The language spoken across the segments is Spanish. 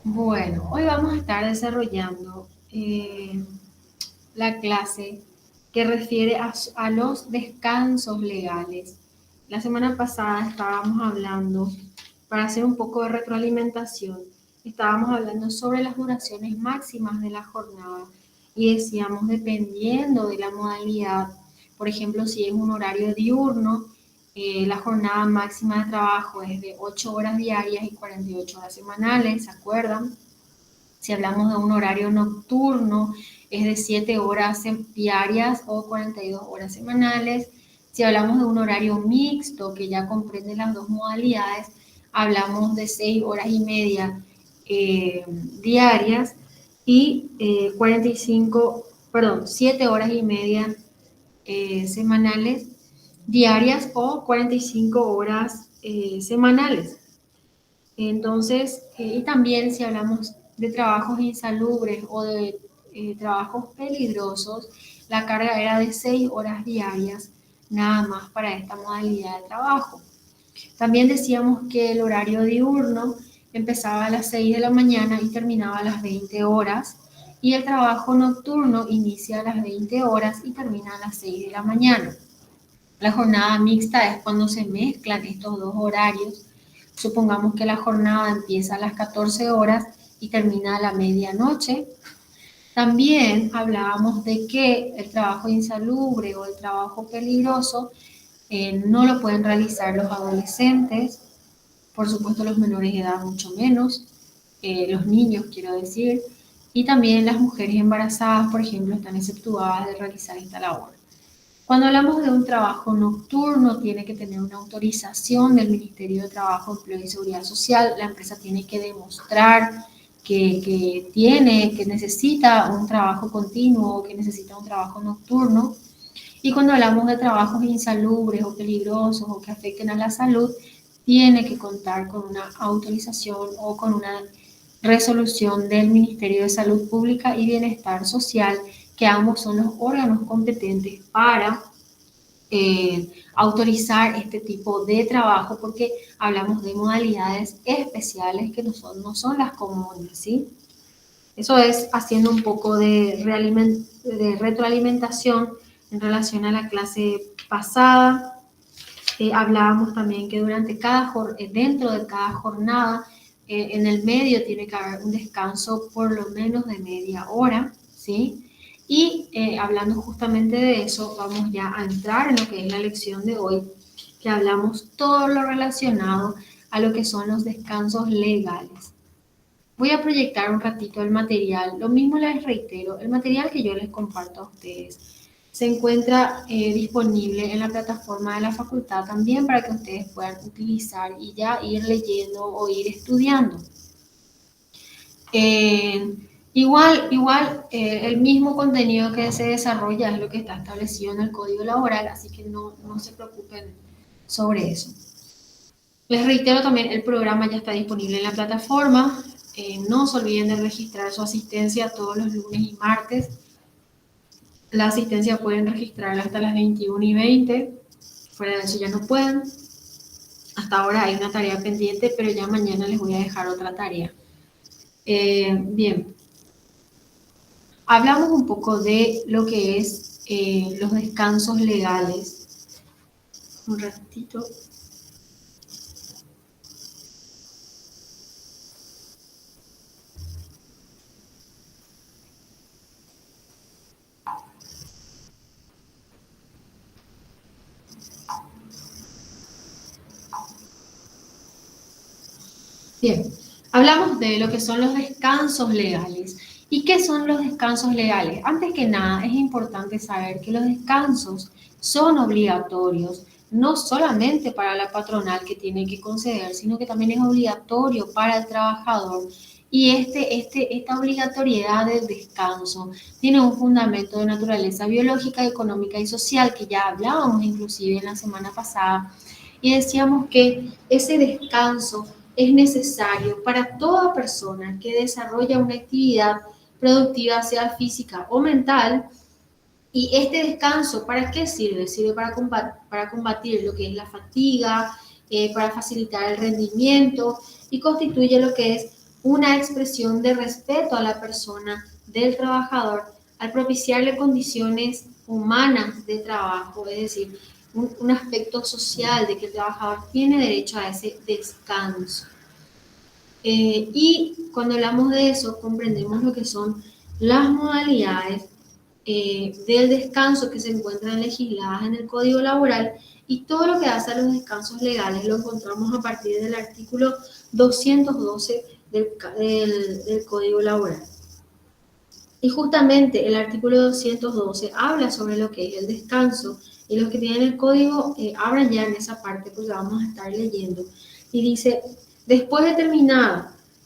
Bueno, hoy vamos a estar desarrollando la clase que refiere a los descansos legales. La semana pasada estábamos hablando, para hacer un poco de retroalimentación, estábamos hablando sobre las duraciones máximas de la jornada y decíamos, dependiendo de la modalidad, por ejemplo, si es un horario diurno, la jornada máxima de trabajo es de 8 horas diarias y 48 horas semanales, ¿se acuerdan? Si hablamos de un horario nocturno, es de 7 horas diarias o 42 horas semanales. Si hablamos de un horario mixto, que ya comprende las dos modalidades, hablamos de 6 horas y media diarias y 7 horas y media semanales diarias o 45 horas semanales. Entonces, y también si hablamos de trabajos insalubres o de trabajos peligrosos, la carga era de 6 horas diarias, nada más para esta modalidad de trabajo. También decíamos que el horario diurno empezaba a las 6 de la mañana y terminaba a las 20 horas, y el trabajo nocturno inicia a las 20 horas y termina a las 6 de la mañana. La jornada mixta es cuando se mezclan estos dos horarios. Supongamos que la jornada empieza a las 14 horas y termina a la medianoche. También hablábamos de que el trabajo insalubre o el trabajo peligroso no lo pueden realizar los adolescentes, por supuesto los menores de edad mucho menos, los niños quiero decir, y también las mujeres embarazadas, por ejemplo, están exceptuadas de realizar esta labor. Cuando hablamos de un trabajo nocturno, tiene que tener una autorización del Ministerio de Trabajo, Empleo y Seguridad Social. La empresa tiene que demostrar que necesita un trabajo continuo, que necesita un trabajo nocturno. Y cuando hablamos de trabajos insalubres o peligrosos o que afecten a la salud, tiene que contar con una autorización o con una resolución del Ministerio de Salud Pública y Bienestar Social, que ambos son los órganos competentes para autorizar este tipo de trabajo, porque hablamos de modalidades especiales que no son las comunes, ¿sí? Eso es haciendo un poco de retroalimentación en relación a la clase pasada. Hablábamos también que dentro de cada jornada, en el medio tiene que haber un descanso por lo menos de media hora, ¿sí? Y hablando justamente de eso, vamos ya a entrar en lo que es la lección de hoy, que hablamos todo lo relacionado a lo que son los descansos legales. Voy a proyectar un ratito el material. Lo mismo les reitero, el material que yo les comparto a ustedes se encuentra disponible en la plataforma de la facultad también para que ustedes puedan utilizar y ya ir leyendo o ir estudiando. Igual el mismo contenido que se desarrolla es lo que está establecido en el Código Laboral, así que no se preocupen sobre eso. Les reitero también, el programa ya está disponible en la plataforma. No se olviden de registrar su asistencia todos los lunes y martes. La asistencia pueden registrarla hasta las 21:20. Fuera de eso ya no pueden. Hasta ahora hay una tarea pendiente, pero ya mañana les voy a dejar otra tarea. Bien. Hablamos un poco de lo que es los descansos legales. Un ratito. Bien, hablamos de lo que son los descansos legales. ¿Y qué son los descansos legales? Antes que nada, es importante saber que los descansos son obligatorios, no solamente para la patronal que tiene que conceder, sino que también es obligatorio para el trabajador. Y esta obligatoriedad del descanso tiene un fundamento de naturaleza biológica, económica y social, que ya hablábamos inclusive en la semana pasada, y decíamos que ese descanso es necesario para toda persona que desarrolla una actividad productiva, sea física o mental. Y este descanso, ¿para qué sirve? Sirve para combatir lo que es la fatiga, para facilitar el rendimiento y constituye lo que es una expresión de respeto a la persona del trabajador al propiciarle condiciones humanas de trabajo, es decir, un aspecto social de que el trabajador tiene derecho a ese descanso. Y cuando hablamos de eso, comprendemos lo que son las modalidades del descanso que se encuentran legisladas en el Código Laboral y todo lo que hace a los descansos legales lo encontramos a partir del artículo 212 del Código Laboral. Y justamente el artículo 212 habla sobre lo que es el descanso y los que tienen el código abran ya en esa parte porque vamos a estar leyendo. Y dice, después de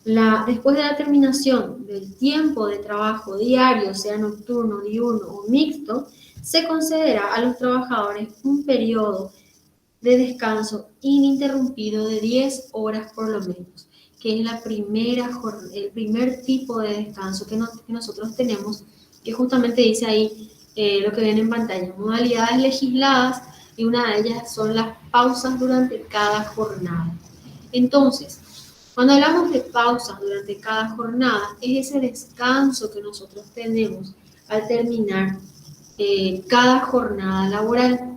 la terminación del tiempo de trabajo diario, sea nocturno, diurno o mixto, se concederá a los trabajadores un periodo de descanso ininterrumpido de 10 horas por lo menos, que es el primer tipo de descanso que nosotros tenemos, que justamente dice ahí lo que ven en pantalla, modalidades legisladas, y una de ellas son las pausas durante cada jornada. Entonces, cuando hablamos de pausas durante cada jornada, es ese descanso que nosotros tenemos al terminar cada jornada laboral.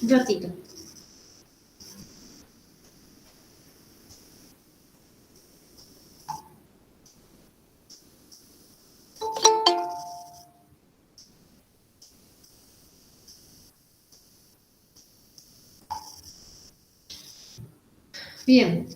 Un ratito. Bien,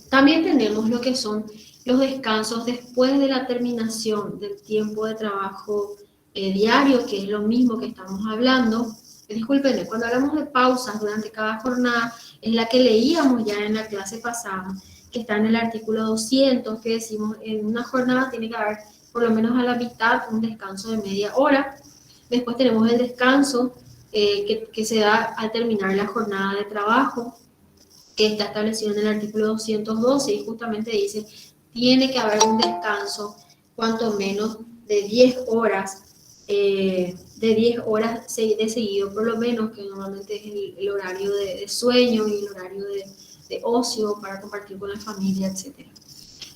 también tenemos lo que son los descansos después de la terminación del tiempo de trabajo diario, que es lo mismo que estamos hablando. Disculpen, cuando hablamos de pausas durante cada jornada, es la que leíamos ya en la clase pasada, que está en el artículo 200, que decimos en una jornada tiene que haber por lo menos a la mitad un descanso de media hora. Después tenemos el descanso que se da al terminar la jornada de trabajo, que está establecido en el artículo 212 y justamente dice, tiene que haber un descanso cuanto menos de 10 horas, de seguido, por lo menos, que normalmente es el horario de sueño y el horario de ocio para compartir con la familia, etc.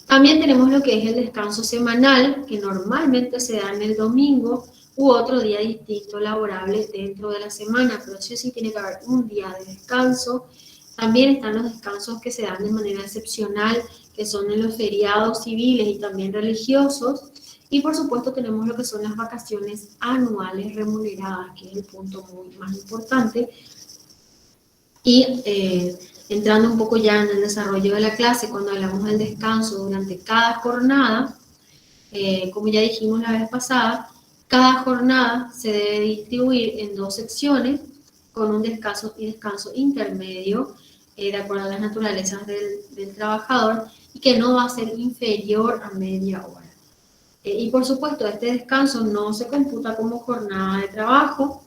También tenemos lo que es el descanso semanal, que normalmente se da en el domingo u otro día distinto laborable dentro de la semana, pero sí tiene que haber un día de descanso. También están los descansos que se dan de manera excepcional, que son en los feriados civiles y también religiosos. Y por supuesto tenemos lo que son las vacaciones anuales remuneradas, que es el punto más importante. Y entrando un poco ya en el desarrollo de la clase, cuando hablamos del descanso durante cada jornada, como ya dijimos la vez pasada, cada jornada se debe distribuir en 2 secciones con un descanso y descanso intermedio de acuerdo a las naturalezas del trabajador y que no va a ser inferior a media hora. Y por supuesto, este descanso no se computa como jornada de trabajo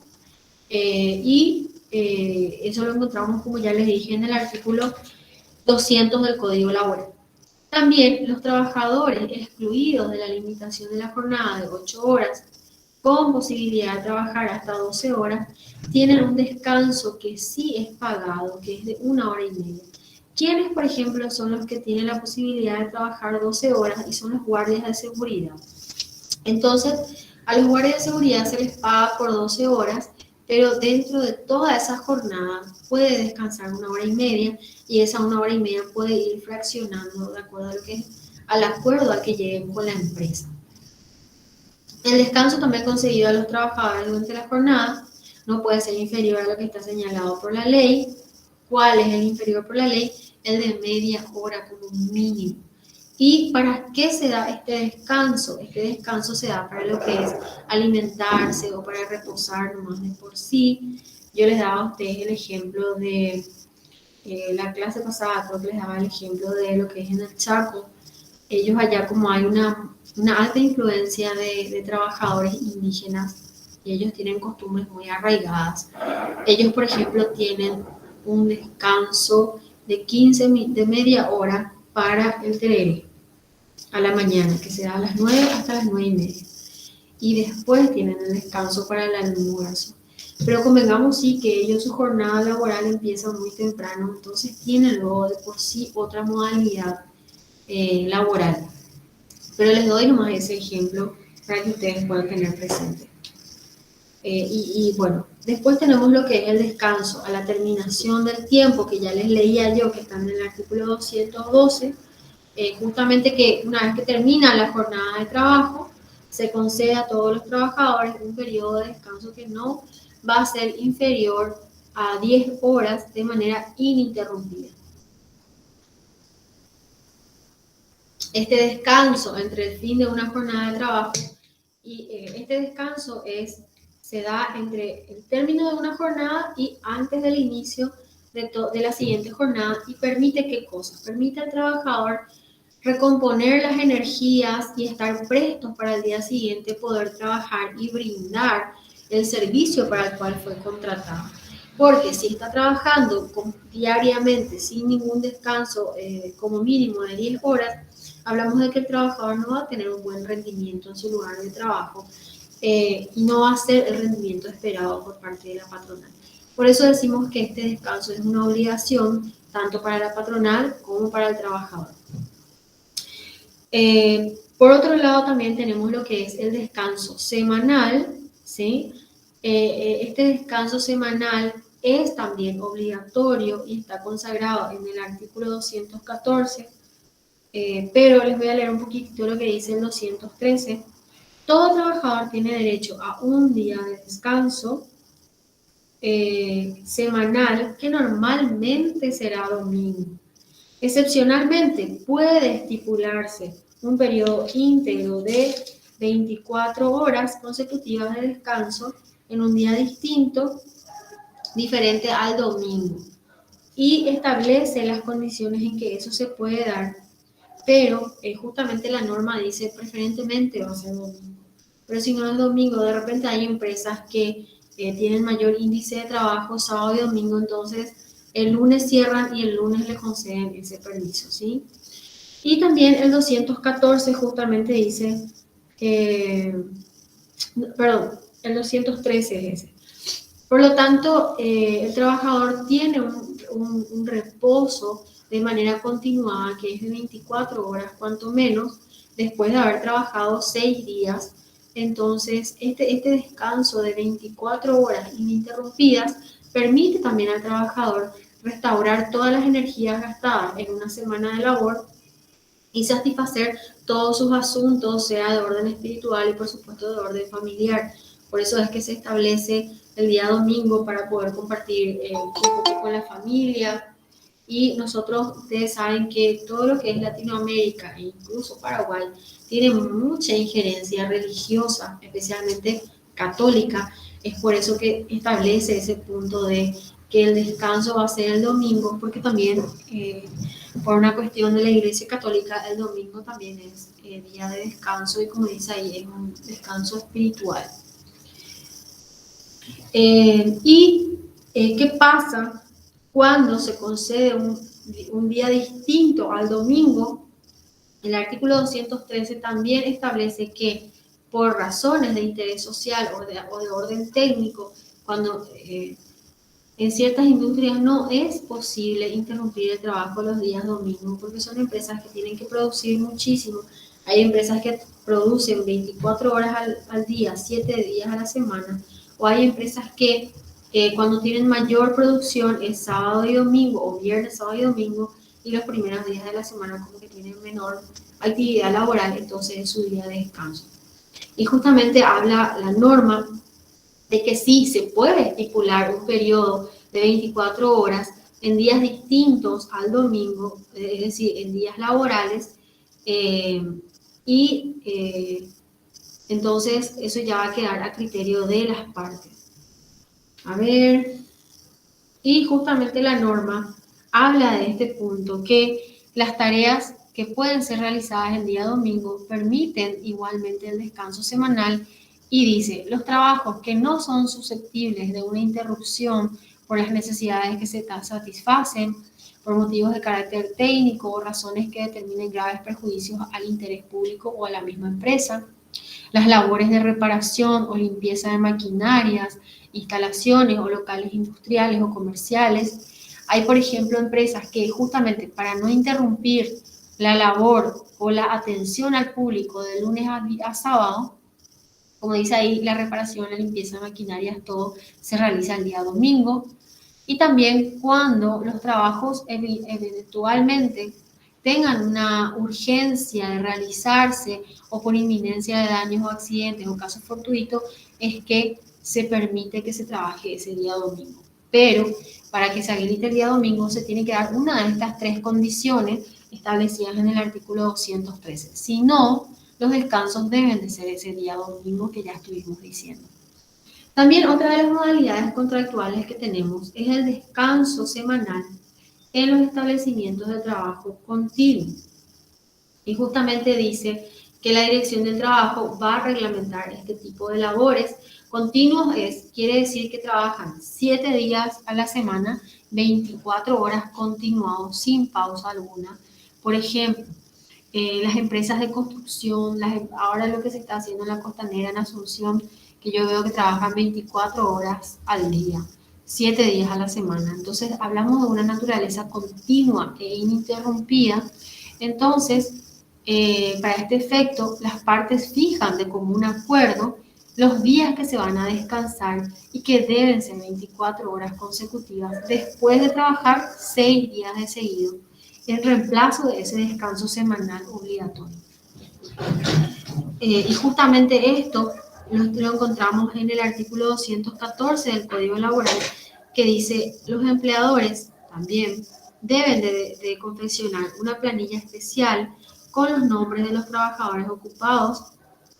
y eso lo encontramos, como ya les dije, en el artículo 200 del Código Laboral. También los trabajadores excluidos de la limitación de la jornada de 8 horas, con posibilidad de trabajar hasta 12 horas, tienen un descanso que sí es pagado, que es de 1 hora y media. ¿Quiénes, por ejemplo, son los que tienen la posibilidad de trabajar 12 horas y son los guardias de seguridad? Entonces, a los guardias de seguridad se les paga por 12 horas, pero dentro de toda esa jornada puede descansar 1 hora y media y esa 1 hora y media puede ir fraccionando de acuerdo a al acuerdo al que lleguen con la empresa. El descanso también concedido a los trabajadores durante la jornada no puede ser inferior a lo que está señalado por la ley. ¿Cuál es el inferior por la ley? El de media hora como mínimo. ¿Y para qué se da este descanso? Este descanso se da para lo que es alimentarse o para reposar nomás de por sí. Yo les daba a ustedes el ejemplo de la clase pasada, creo que les daba el ejemplo de lo que es en el Chaco. Ellos allá, como hay una alta influencia de trabajadores indígenas y ellos tienen costumbres muy arraigadas. Ellos, por ejemplo, tienen un descanso de media hora para el tereré a la mañana, que se da a las 9 hasta las 9:30. Y después tienen el descanso para el almuerzo. Pero convengamos sí que ellos su jornada laboral empieza muy temprano, entonces tienen luego de por sí otra modalidad laboral. Pero les doy nomás ese ejemplo para que ustedes puedan tener presente. Y bueno, después tenemos lo que es el descanso a la terminación del tiempo, que ya les leía yo, que están en el artículo 212, justamente que una vez que termina la jornada de trabajo, se concede a todos los trabajadores un periodo de descanso que no va a ser inferior a 10 horas de manera ininterrumpida. Este descanso entre el fin de una jornada de trabajo y este descanso se da entre el término de una jornada y antes del inicio de la siguiente jornada y permite ¿qué cosa? Permite al trabajador recomponer las energías y estar prestos para el día siguiente poder trabajar y brindar el servicio para el cual fue contratado. Porque si está trabajando diariamente sin ningún descanso, como mínimo de 10 horas, hablamos de que el trabajador no va a tener un buen rendimiento en su lugar de trabajo y no va a ser el rendimiento esperado por parte de la patronal. Por eso decimos que este descanso es una obligación tanto para la patronal como para el trabajador. Por otro lado, también tenemos lo que es el descanso semanal, ¿sí? Este descanso semanal es también obligatorio y está consagrado en el artículo 214, pero les voy a leer un poquito lo que dice el 213. Todo trabajador tiene derecho a un día de descanso semanal que normalmente será domingo. Excepcionalmente puede estipularse un periodo íntegro de 24 horas consecutivas de descanso en un día distinto, diferente al domingo, y establece las condiciones en que eso se puede dar, pero justamente la norma dice preferentemente va a ser domingo. Pero si no es domingo, de repente hay empresas que tienen mayor índice de trabajo sábado y domingo, entonces el lunes cierran y el lunes les conceden ese permiso, ¿sí? Y también el 214 justamente dice, perdón, el 213 es ese. Por lo tanto, el trabajador tiene un reposo de manera continuada, que es de 24 horas, cuanto menos, después de haber trabajado 6 días. Entonces, este descanso de 24 horas ininterrumpidas permite también al trabajador restaurar todas las energías gastadas en una semana de labor y satisfacer todos sus asuntos, sea de orden espiritual y por supuesto de orden familiar. Por eso es que se establece el día domingo para poder compartir un poco con la familia. Y nosotros, ustedes saben que todo lo que es Latinoamérica e incluso Paraguay tiene mucha injerencia religiosa, especialmente católica. Es por eso que establece ese punto de que el descanso va a ser el domingo, porque también por una cuestión de la Iglesia Católica el domingo también es día de descanso y como dice ahí es un descanso espiritual. ¿Qué pasa cuando se concede un día distinto al domingo? El artículo 213 también establece que por razones de interés social o de orden técnico, cuando en ciertas industrias no es posible interrumpir el trabajo los días domingos porque son empresas que tienen que producir muchísimo. Hay empresas que producen 24 horas al día, 7 días a la semana, o hay empresas que cuando tienen mayor producción es sábado y domingo, o viernes, sábado y domingo, y los primeros días de la semana como que tienen menor actividad laboral, entonces es su día de descanso. Y justamente habla la norma de que sí se puede estipular un periodo de 24 horas en días distintos al domingo, es decir, en días laborales, entonces eso ya va a quedar a criterio de las partes. A ver, y justamente la norma habla de este punto, que las tareas que pueden ser realizadas el día domingo permiten igualmente el descanso semanal y dice, los trabajos que no son susceptibles de una interrupción por las necesidades que se satisfacen, por motivos de carácter técnico o razones que determinen graves perjuicios al interés público o a la misma empresa. Las labores de reparación o limpieza de maquinarias, instalaciones o locales industriales o comerciales. Hay, por ejemplo, empresas que justamente para no interrumpir la labor o la atención al público de lunes a sábado, como dice ahí, la reparación, la limpieza de maquinarias, todo se realiza el día domingo. Y también cuando los trabajos eventualmente tengan una urgencia de realizarse o por inminencia de daños o accidentes o casos fortuitos, es que se permite que se trabaje ese día domingo. Pero para que se habilite el día domingo se tiene que dar una de estas tres condiciones establecidas en el artículo 213. Si no, los descansos deben de ser ese día domingo que ya estuvimos diciendo. También otra de las modalidades contractuales que tenemos es el descanso semanal en los establecimientos de trabajo continuo. Y justamente dice que la Dirección del Trabajo va a reglamentar este tipo de labores. Continuos quiere decir que trabajan 7 días a la semana, 24 horas continuados, sin pausa alguna. Por ejemplo, las empresas de construcción, ahora lo que se está haciendo en la Costanera, en Asunción, que yo veo que trabajan 24 horas al día, 7 días a la semana. Entonces, hablamos de una naturaleza continua e ininterrumpida. Entonces, para este efecto, las partes fijan de común acuerdo los días que se van a descansar y que deben ser 24 horas consecutivas después de trabajar 6 días de seguido, en reemplazo de ese descanso semanal obligatorio. Y justamente esto lo encontramos en el artículo 214 del Código Laboral, que dice: los empleadores también deben de confeccionar una planilla especial con los nombres de los trabajadores ocupados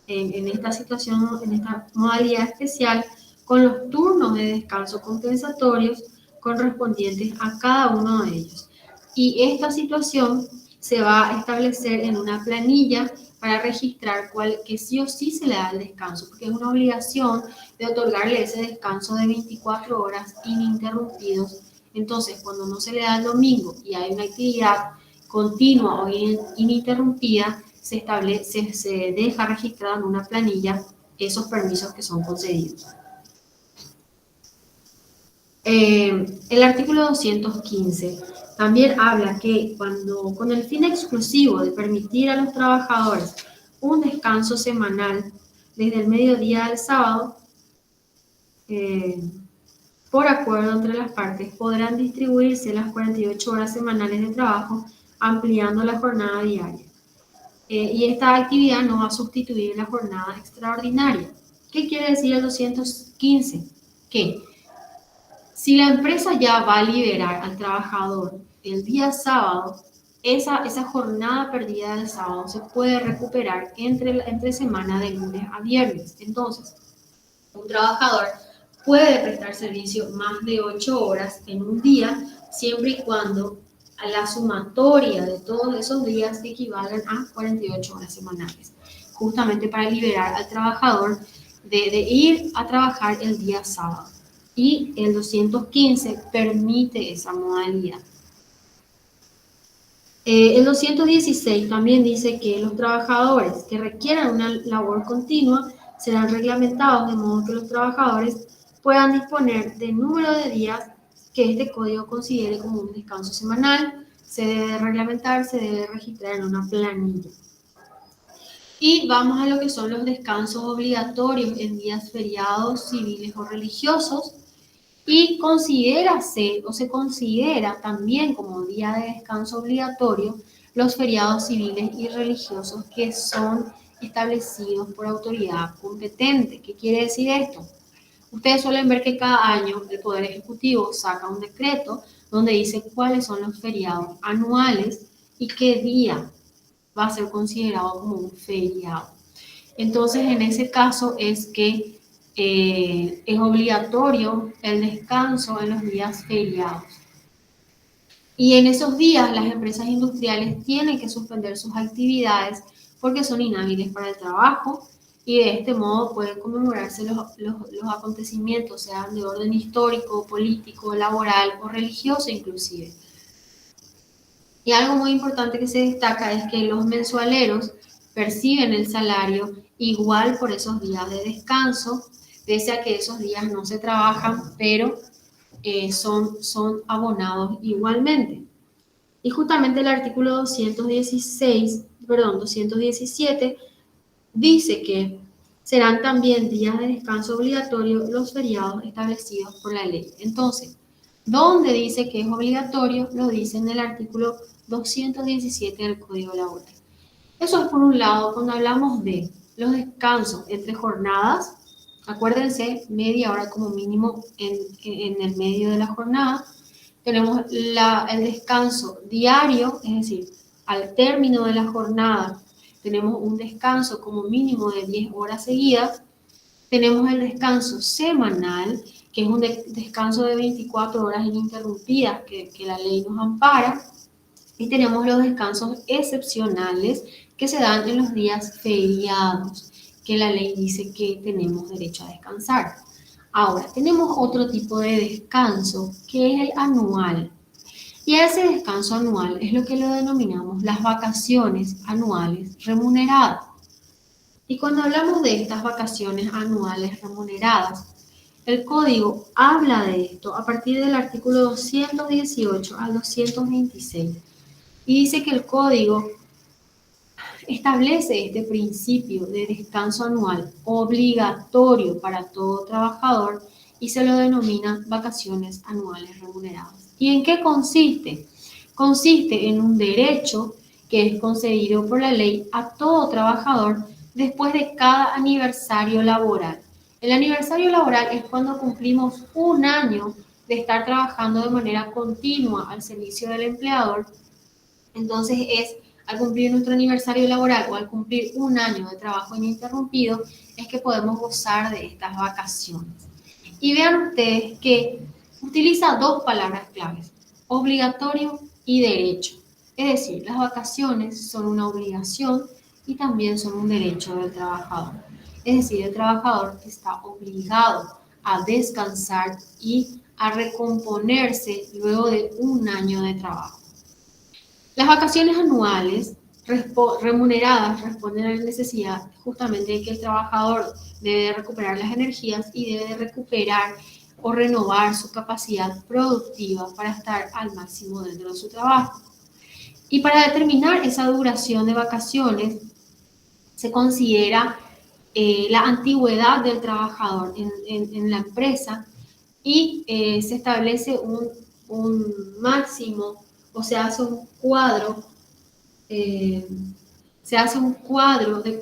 en esta situación, en esta modalidad especial, con los turnos de descanso compensatorios correspondientes a cada uno de ellos. Y esta situación se va a establecer en una planilla para registrar que sí o sí se le da el descanso, porque es una obligación de otorgarle ese descanso de 24 horas ininterrumpidos. Entonces, cuando no se le da el domingo y hay una actividad continua o ininterrumpida, se deja registrado en una planilla esos permisos que son concedidos. El artículo 215 también habla que con el fin exclusivo de permitir a los trabajadores un descanso semanal desde el mediodía al sábado, por acuerdo entre las partes, podrán distribuirse las 48 horas semanales de trabajo, ampliando la jornada diaria. Y esta actividad no va a sustituir la jornada extraordinaria. ¿Qué quiere decir el 215? Que si la empresa ya va a liberar al trabajador el día sábado, esa jornada perdida del sábado se puede recuperar entre semana de lunes a viernes. Entonces, un trabajador puede prestar servicio más de 8 horas en un día, siempre y cuando a la sumatoria de todos esos días equivalgan a 48 horas semanales, justamente para liberar al trabajador de ir a trabajar el día sábado. Y el 215 permite esa modalidad. El 216 también dice que los trabajadores que requieran una labor continua serán reglamentados de modo que los trabajadores puedan disponer del número de días que este código considere como un descanso semanal. Se debe reglamentar, se debe registrar en una planilla. Y vamos a lo que son los descansos obligatorios en días feriados civiles o religiosos. Y se considera también como día de descanso obligatorio los feriados civiles y religiosos que son establecidos por autoridad competente. ¿Qué quiere decir esto? Ustedes suelen ver que cada año el Poder Ejecutivo saca un decreto donde dice cuáles son los feriados anuales y qué día va a ser considerado como un feriado. Entonces, en ese caso es que es obligatorio el descanso en los días feriados. Y en esos días las empresas industriales tienen que suspender sus actividades porque son inhábiles para el trabajo. y de este modo pueden conmemorarse los acontecimientos, sean de orden histórico, político, laboral o religioso inclusive. Y algo muy importante que se destaca es que los mensualeros perciben el salario igual por esos días de descanso, pese a que esos días no se trabajan, pero son abonados igualmente. Y justamente el artículo 217 dice que serán también días de descanso obligatorio los feriados establecidos por la ley. Entonces, ¿dónde dice que es obligatorio? Lo dice en el artículo 217 del Código Laboral. Eso es por un lado, cuando hablamos de los descansos entre jornadas, acuérdense, media hora como mínimo en el medio de la jornada. Tenemos el descanso diario, es decir, al término de la jornada tenemos un descanso como mínimo de 10 horas seguidas. Tenemos el descanso semanal, que es un descanso de 24 horas ininterrumpidas que la ley nos ampara. Y tenemos los descansos excepcionales que se dan en los días feriados, que la ley dice que tenemos derecho a descansar. Ahora, tenemos otro tipo de descanso, que es el anual. Y ese descanso anual es lo que lo denominamos las vacaciones anuales remuneradas. Y cuando hablamos de estas vacaciones anuales remuneradas, el código habla de esto a partir del artículo 218 al 226. Y dice que el código establece este principio de descanso anual obligatorio para todo trabajador y se lo denomina vacaciones anuales remuneradas. ¿Y en qué consiste? Consiste en un derecho que es concedido por la ley a todo trabajador después de cada aniversario laboral. El aniversario laboral es cuando cumplimos un año de estar trabajando de manera continua al servicio del empleador. Entonces al cumplir nuestro aniversario laboral o al cumplir un año de trabajo ininterrumpido, es que podemos gozar de estas vacaciones. Y vean ustedes que utiliza dos palabras claves, obligatorio y derecho. Es decir, las vacaciones son una obligación y también son un derecho del trabajador. Es decir, el trabajador está obligado a descansar y a recomponerse luego de un año de trabajo. Las vacaciones anuales remuneradas responden a la necesidad justamente de que el trabajador debe recuperar las energías y debe recuperar o renovar su capacidad productiva para estar al máximo dentro de su trabajo. Y para determinar esa duración de vacaciones se considera la antigüedad del trabajador en la empresa y se establece un máximo o se hace un cuadro de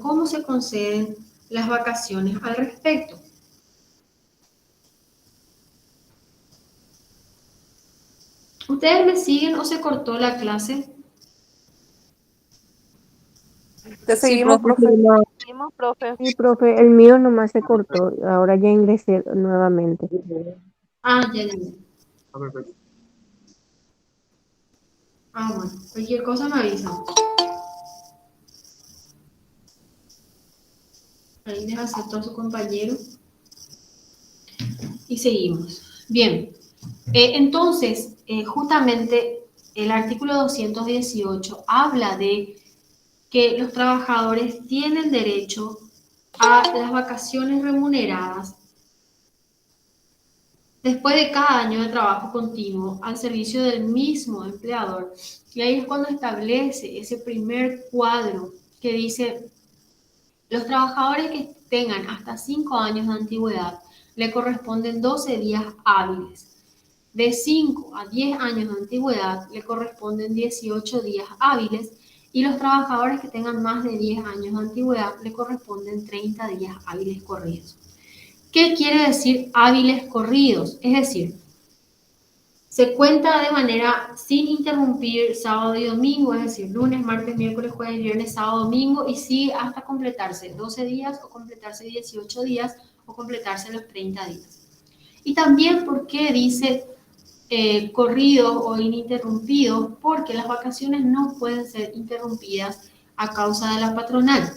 cómo se conceden las vacaciones al respecto. ¿Ustedes me siguen o se cortó la clase? Te Sí, seguimos, profe. seguimos, profe. Sí, profe, el mío nomás se cortó, ahora ya ingresé nuevamente. Ah, ya. Ah, bueno, cualquier cosa me avisan. Ahí les acepto a su compañero. Y seguimos. Bien, entonces, justamente el artículo 218 habla de que los trabajadores tienen derecho a las vacaciones remuneradas después de cada año de trabajo continuo al servicio del mismo empleador. Y ahí es cuando establece ese primer cuadro que dice, los trabajadores que tengan hasta 5 años de antigüedad le corresponden 12 días hábiles. De 5 a 10 años de antigüedad le corresponden 18 días hábiles y los trabajadores que tengan más de 10 años de antigüedad le corresponden 30 días hábiles corridos. ¿Qué quiere decir hábiles corridos? Es decir, se cuenta de manera sin interrumpir sábado y domingo, es decir, lunes, martes, miércoles, jueves, viernes, sábado, domingo, y sigue hasta completarse 12 días o completarse 18 días o completarse los 30 días. Y también, ¿por qué dice corridos o ininterrumpidos? Porque las vacaciones no pueden ser interrumpidas a causa de la patronal.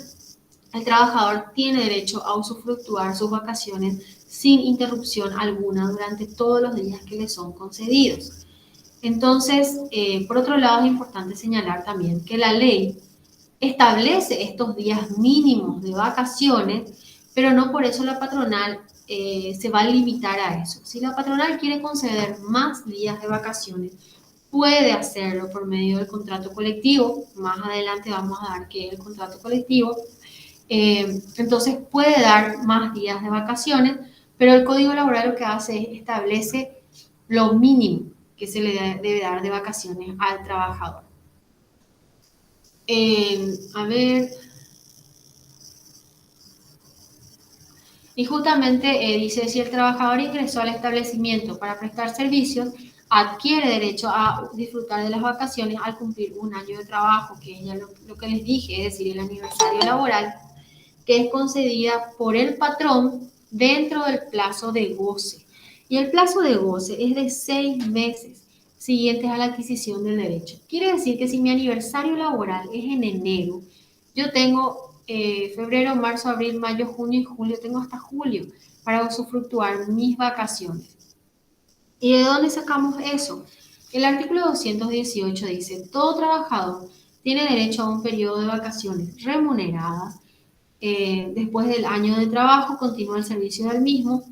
el trabajador tiene derecho a usufructuar sus vacaciones sin interrupción alguna durante todos los días que le son concedidos. Entonces, por otro lado, es importante señalar también que la ley establece estos días mínimos de vacaciones, pero no por eso la patronal se va a limitar a eso. Si la patronal quiere conceder más días de vacaciones, puede hacerlo por medio del contrato colectivo. Más adelante vamos a dar que el contrato colectivo. Entonces puede dar más días de vacaciones, pero el Código Laboral lo que hace es establece lo mínimo que se le debe dar de vacaciones al trabajador. A ver. Y justamente dice, si el trabajador ingresó al establecimiento para prestar servicios, adquiere derecho a disfrutar de las vacaciones al cumplir un año de trabajo, que es ya lo que les dije, es decir, el aniversario laboral, que es concedida por el patrón dentro del plazo de goce. Y el plazo de goce es de 6 meses siguientes a la adquisición del derecho. Quiere decir que si mi aniversario laboral es en enero, yo tengo febrero, marzo, abril, mayo, junio y julio, tengo hasta julio para usufructuar mis vacaciones. ¿Y de dónde sacamos eso? El artículo 218 dice, todo trabajador tiene derecho a un periodo de vacaciones remuneradas. Después del año de trabajo continúa el servicio del mismo,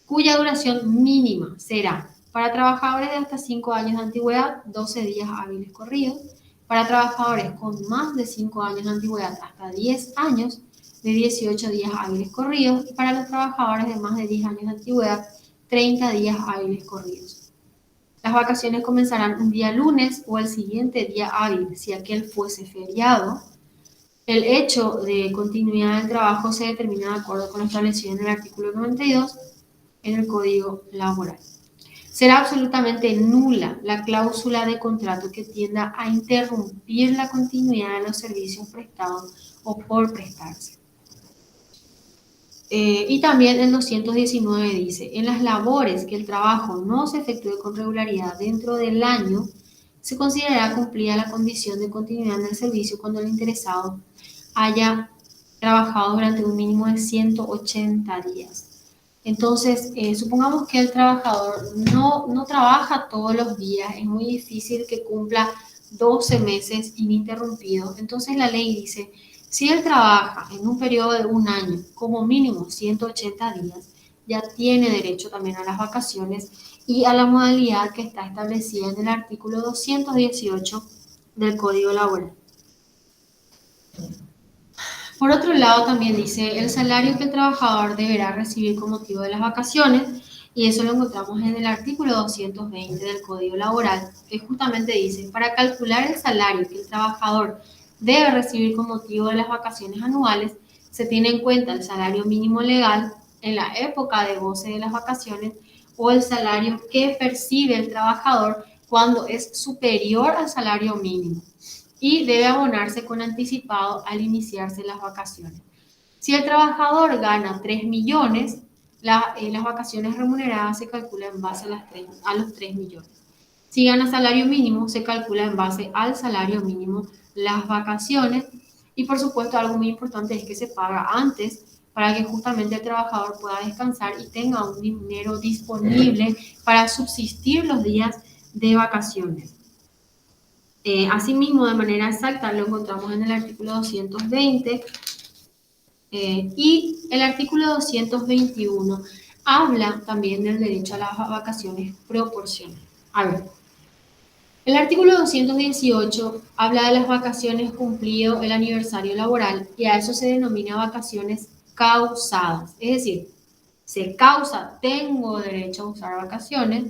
cuya duración mínima será para trabajadores de hasta 5 años de antigüedad, 12 días hábiles corridos, para trabajadores con más de 5 años de antigüedad, hasta 10 años, de 18 días hábiles corridos, y para los trabajadores de más de 10 años de antigüedad, 30 días hábiles corridos. Las vacaciones comenzarán un día lunes o el siguiente día hábil, si aquel fuese feriado. El hecho de continuidad del trabajo se determina de acuerdo con lo establecido en el artículo 92 en el Código Laboral. Será absolutamente nula la cláusula de contrato que tienda a interrumpir la continuidad de los servicios prestados o por prestarse. Y también el 219 dice, en las labores que el trabajo no se efectúe con regularidad dentro del año, se considerará cumplida la condición de continuidad del servicio cuando el interesado haya trabajado durante un mínimo de 180 días. Entonces, supongamos que el trabajador no trabaja todos los días, es muy difícil que cumpla 12 meses ininterrumpidos. Entonces, la ley dice, si él trabaja en un periodo de un año, como mínimo 180 días, ya tiene derecho también a las vacaciones y a la modalidad que está establecida en el artículo 218 del Código Laboral. Por otro lado, también dice el salario que el trabajador deberá recibir con motivo de las vacaciones, y eso lo encontramos en el artículo 220 del Código Laboral, que justamente dice, para calcular el salario que el trabajador debe recibir con motivo de las vacaciones anuales, se tiene en cuenta el salario mínimo legal en la época de goce de las vacaciones o el salario que percibe el trabajador cuando es superior al salario mínimo, y debe abonarse con anticipado al iniciarse las vacaciones. Si el trabajador gana 3 millones, las vacaciones remuneradas se calculan en base a los 3 millones. Si gana salario mínimo, se calcula en base al salario mínimo las vacaciones. Y por supuesto, algo muy importante es que se paga antes para que justamente el trabajador pueda descansar y tenga un dinero disponible para subsistir los días de vacaciones. Asimismo, de manera exacta, lo encontramos en el artículo 220 y el artículo 221 habla también del derecho a las vacaciones proporcionales. A ver, el artículo 218 habla de las vacaciones cumplido el aniversario laboral y a eso se denomina vacaciones causadas. Es decir, se causa, tengo derecho a usar vacaciones,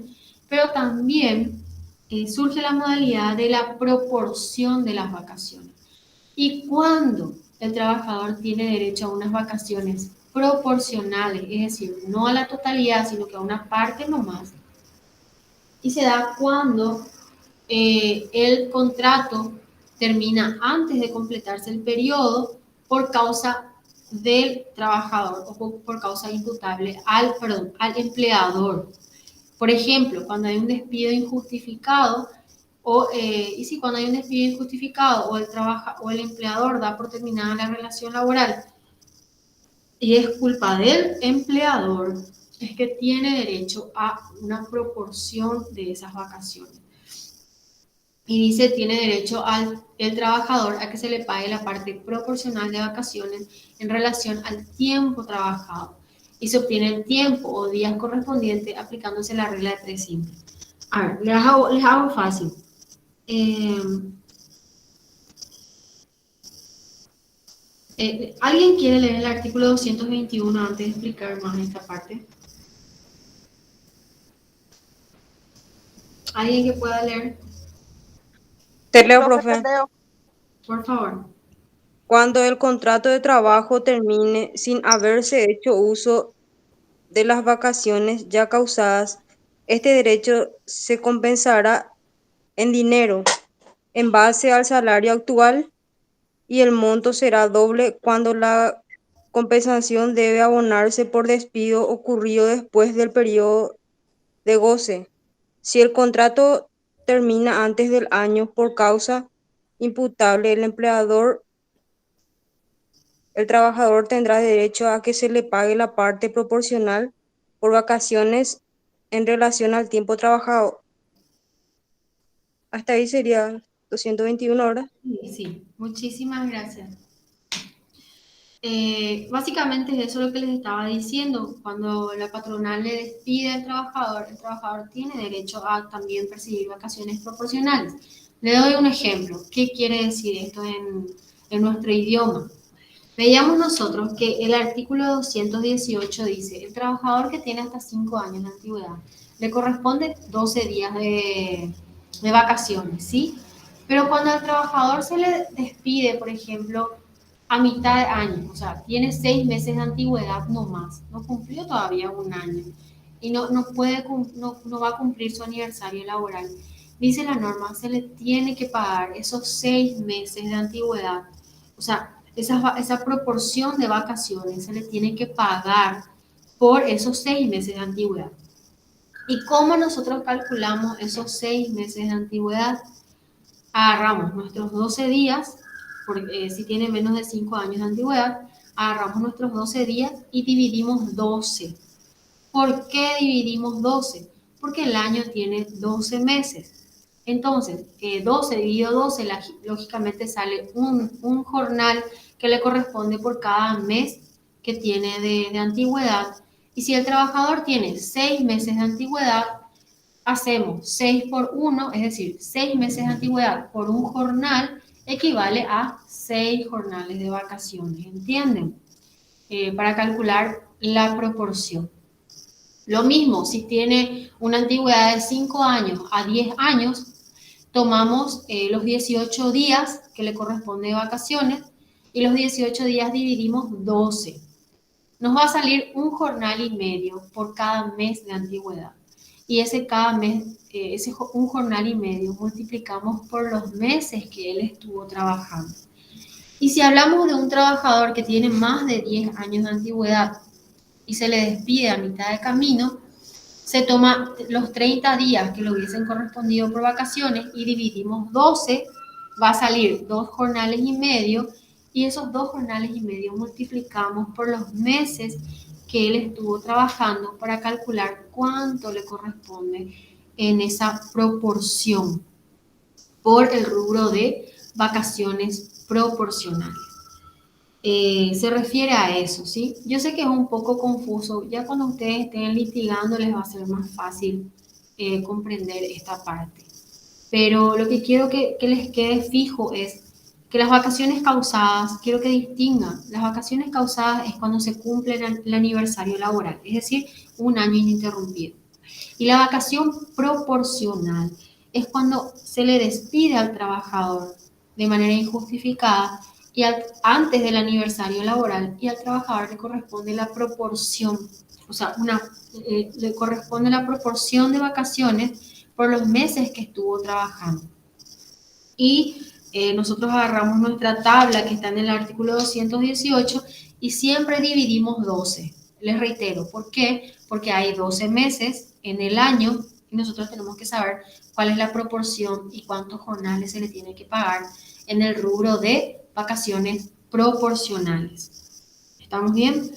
pero también surge la modalidad de la proporción de las vacaciones. ¿Y cuándo el trabajador tiene derecho a unas vacaciones proporcionales? Es decir, no a la totalidad, sino que a una parte nomás. Y se da cuando el contrato termina antes de completarse el periodo por causa del trabajador o por causa imputable al empleador. Por ejemplo, cuando hay un despido injustificado cuando hay un despido injustificado o el empleador da por terminada la relación laboral y es culpa del empleador, es que tiene derecho a una proporción de esas vacaciones. Y dice, tiene derecho el trabajador a que se le pague la parte proporcional de vacaciones en relación al tiempo trabajado. Y se obtiene el tiempo o días correspondientes aplicándose la regla de 3 simple. A ver, les hago fácil. Eh, ¿Alguien quiere leer el artículo 221 antes de explicar más esta parte? ¿Alguien que pueda leer? Te Sí, leo, profe, profe. leo. Por favor. Cuando el contrato de trabajo termine sin haberse hecho uso de las vacaciones ya causadas, este derecho se compensará en dinero en base al salario actual y el monto será doble cuando la compensación debe abonarse por despido ocurrido después del periodo de goce. Si el contrato termina antes del año por causa imputable, el trabajador tendrá derecho a que se le pague la parte proporcional por vacaciones en relación al tiempo trabajado. Hasta ahí sería 221 horas. Sí, muchísimas gracias. Básicamente es eso lo que les estaba diciendo. Cuando la patronal le despide al trabajador, el trabajador tiene derecho a también percibir vacaciones proporcionales. Le doy un ejemplo. ¿Qué quiere decir esto en nuestro idioma? Veíamos nosotros que el artículo 218 dice, el trabajador que tiene hasta 5 años de antigüedad le corresponde 12 días de vacaciones, ¿sí? Pero cuando al trabajador se le despide, por ejemplo, a mitad de año, o sea, tiene 6 meses de antigüedad no más, no cumplió todavía un año y no va a cumplir su aniversario laboral. Dice la norma, se le tiene que pagar esos 6 meses de antigüedad, o sea, esa proporción de vacaciones se le tiene que pagar por esos 6 meses de antigüedad. ¿Y cómo nosotros calculamos esos 6 meses de antigüedad? Agarramos nuestros 12 días, porque si tiene menos de 5 años de antigüedad, agarramos nuestros 12 días y dividimos 12. ¿Por qué dividimos 12? Porque el año tiene 12 meses. Entonces, 12 dividido 12, lógicamente sale un jornal que le corresponde por cada mes que tiene de antigüedad. Y si el trabajador tiene 6 meses de antigüedad, hacemos 6 por 1, es decir, 6 meses de antigüedad por un jornal equivale a 6 jornales de vacaciones, ¿entienden? Para calcular la proporción. Lo mismo, si tiene una antigüedad de 5 años a 10 años, tomamos los 18 días que le corresponde de vacaciones y los 18 días dividimos 12. Nos va a salir un jornal y medio por cada mes de antigüedad. Y ese cada mes, un jornal y medio, multiplicamos por los meses que él estuvo trabajando. Y si hablamos de un trabajador que tiene más de 10 años de antigüedad y se le despide a mitad de camino, se toma los 30 días que le hubiesen correspondido por vacaciones y dividimos 12, va a salir 2 jornales y medio, y esos 2 jornales y medio multiplicamos por los meses que él estuvo trabajando para calcular cuánto le corresponde en esa proporción por el rubro de vacaciones proporcionales. Se refiere a eso, ¿sí? Yo sé que es un poco confuso, ya cuando ustedes estén litigando les va a ser más fácil comprender esta parte. Pero lo que quiero que les quede fijo es que las vacaciones causadas, quiero que distingan, las vacaciones causadas es cuando se cumple el aniversario laboral, es decir, un año ininterrumpido. Y la vacación proporcional es cuando se le despide al trabajador de manera injustificada y antes del aniversario laboral y al trabajador le corresponde la proporción, o sea, le corresponde la proporción de vacaciones por los meses que estuvo trabajando. Y nosotros agarramos nuestra tabla que está en el artículo 218 y siempre dividimos 12. Les reitero, ¿por qué? Porque hay 12 meses en el año y nosotros tenemos que saber cuál es la proporción y cuántos jornales se le tiene que pagar en el rubro de vacaciones proporcionales. ¿Estamos bien?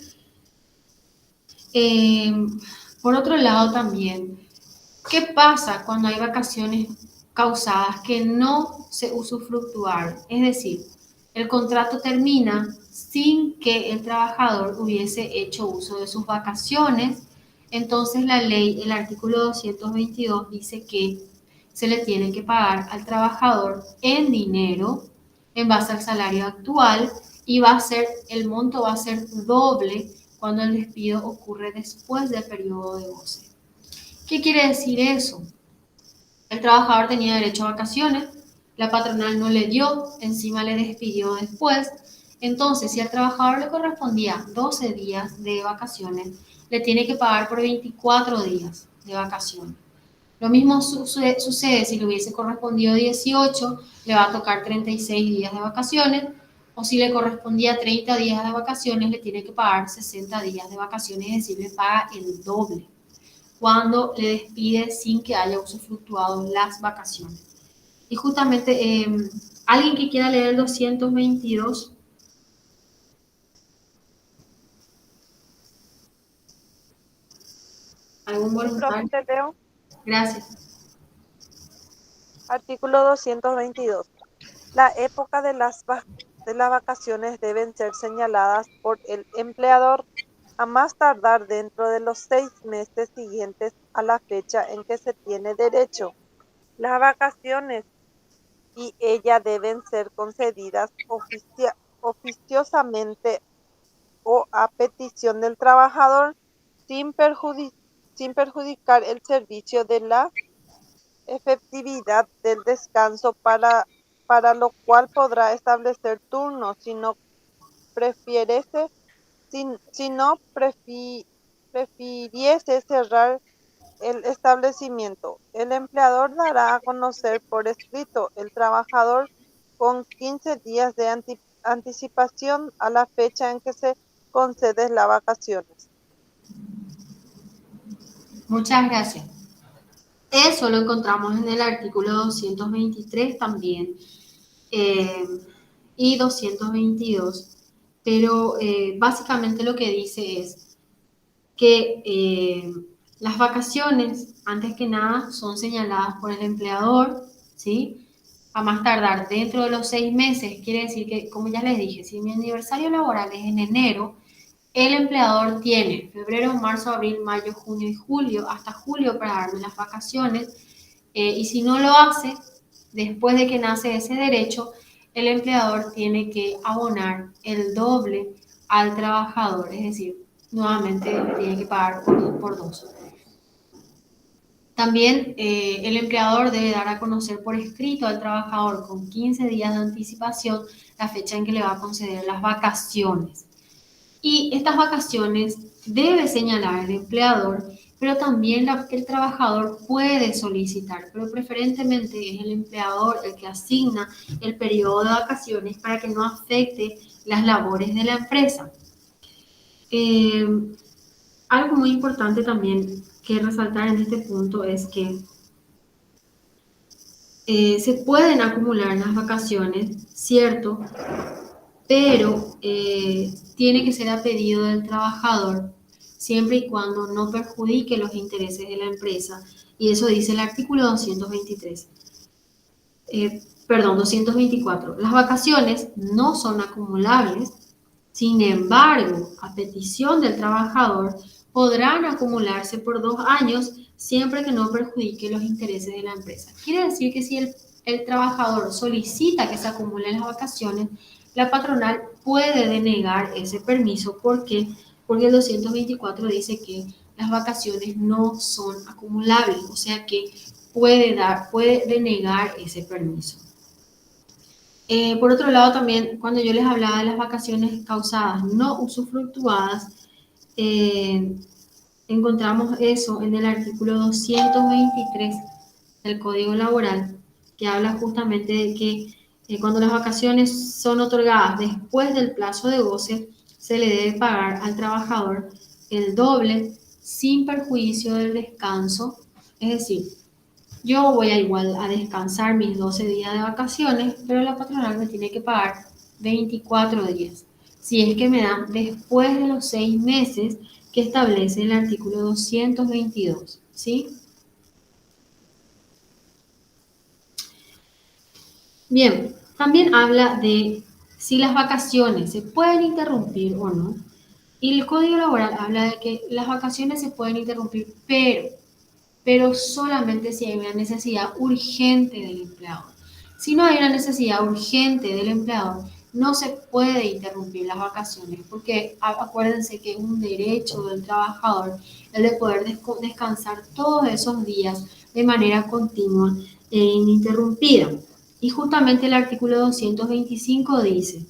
Eh, por otro lado también, ¿qué pasa cuando hay vacaciones causadas que no se usufructuaron? Es decir, el contrato termina sin que el trabajador hubiese hecho uso de sus vacaciones. Entonces la ley, el artículo 222 dice que se le tiene que pagar al trabajador en dinero en base al salario actual y el monto va a ser doble cuando el despido ocurre después del periodo de goce. ¿Qué quiere decir eso? El trabajador tenía derecho a vacaciones, la patronal no le dio, encima le despidió después. Entonces, si al trabajador le correspondía 12 días de vacaciones, le tiene que pagar por 24 días de vacaciones. Lo mismo sucede si le hubiese correspondido 18, le va a tocar 36 días de vacaciones, o si le correspondía 30 días de vacaciones, le tiene que pagar 60 días de vacaciones, es decir, le paga el doble cuando le despide sin que haya usufructuado las vacaciones. Y justamente, alguien que quiera leer el 222, algún Sí, profe, voluntario, te leo. gracias. Artículo 222. La época de las vacaciones deben ser señaladas por el empleador a más tardar dentro de los 6 meses siguientes a la fecha en que se tiene derecho. Las vacaciones y ella deben ser concedidas oficiosamente o a petición del trabajador sin perjudicar el servicio de la efectividad del descanso para lo cual podrá establecer turnos si no prefiriese, si no prefiriese cerrar el establecimiento. El empleador dará a conocer por escrito el trabajador con 15 días de anticipación a la fecha en que se concede las vacaciones. Muchas gracias. Eso lo encontramos en el artículo 223 también y 222, pero básicamente lo que dice es que las vacaciones, antes que nada, son señaladas por el empleador, ¿sí? A más tardar dentro de los 6 meses, quiere decir que, como ya les dije, si mi aniversario laboral es en enero, el empleador tiene febrero, marzo, abril, mayo, junio y julio, hasta julio para darme las vacaciones, y si no lo hace, después de que nace ese derecho, el empleador tiene que abonar el doble al trabajador, es decir, nuevamente le tiene que pagar por dos. También el empleador debe dar a conocer por escrito al trabajador con 15 días de anticipación la fecha en que le va a conceder las vacaciones. Y estas vacaciones debe señalar el empleador, pero también el trabajador puede solicitar, pero preferentemente es el empleador el que asigna el periodo de vacaciones para que no afecte las labores de la empresa. Algo muy importante también que resaltar en este punto es que se pueden acumular las vacaciones, ¿cierto? Pero tiene que ser a pedido del trabajador siempre y cuando no perjudique los intereses de la empresa. Y eso dice el artículo 223. Perdón, 224. Las vacaciones no son acumulables, sin embargo, a petición del trabajador, podrán acumularse por 2 años siempre que no perjudique los intereses de la empresa. Quiere decir que si el trabajador solicita que se acumulen las vacaciones, la patronal puede denegar ese permiso. ¿Por qué? Porque el 224 dice que las vacaciones no son acumulables, o sea que puede denegar ese permiso. Por otro lado, también cuando yo les hablaba de las vacaciones causadas no usufructuadas, encontramos eso en el artículo 223 del Código Laboral, que habla justamente de que cuando las vacaciones son otorgadas después del plazo de goce, se le debe pagar al trabajador el doble sin perjuicio del descanso, es decir, yo voy a igual a descansar mis 12 días de vacaciones, pero la patronal me tiene que pagar 24 días. Si es que me dan después de los 6 meses que establece el artículo 222, ¿sí? Bien, también habla de si las vacaciones se pueden interrumpir o no. Y el Código Laboral habla de que las vacaciones se pueden interrumpir, pero solamente si hay una necesidad urgente del empleador. Si no hay una necesidad urgente del empleador, no se puede interrumpir las vacaciones, porque acuérdense que es un derecho del trabajador el de poder descansar todos esos días de manera continua e ininterrumpida. Y justamente el artículo 225 dice,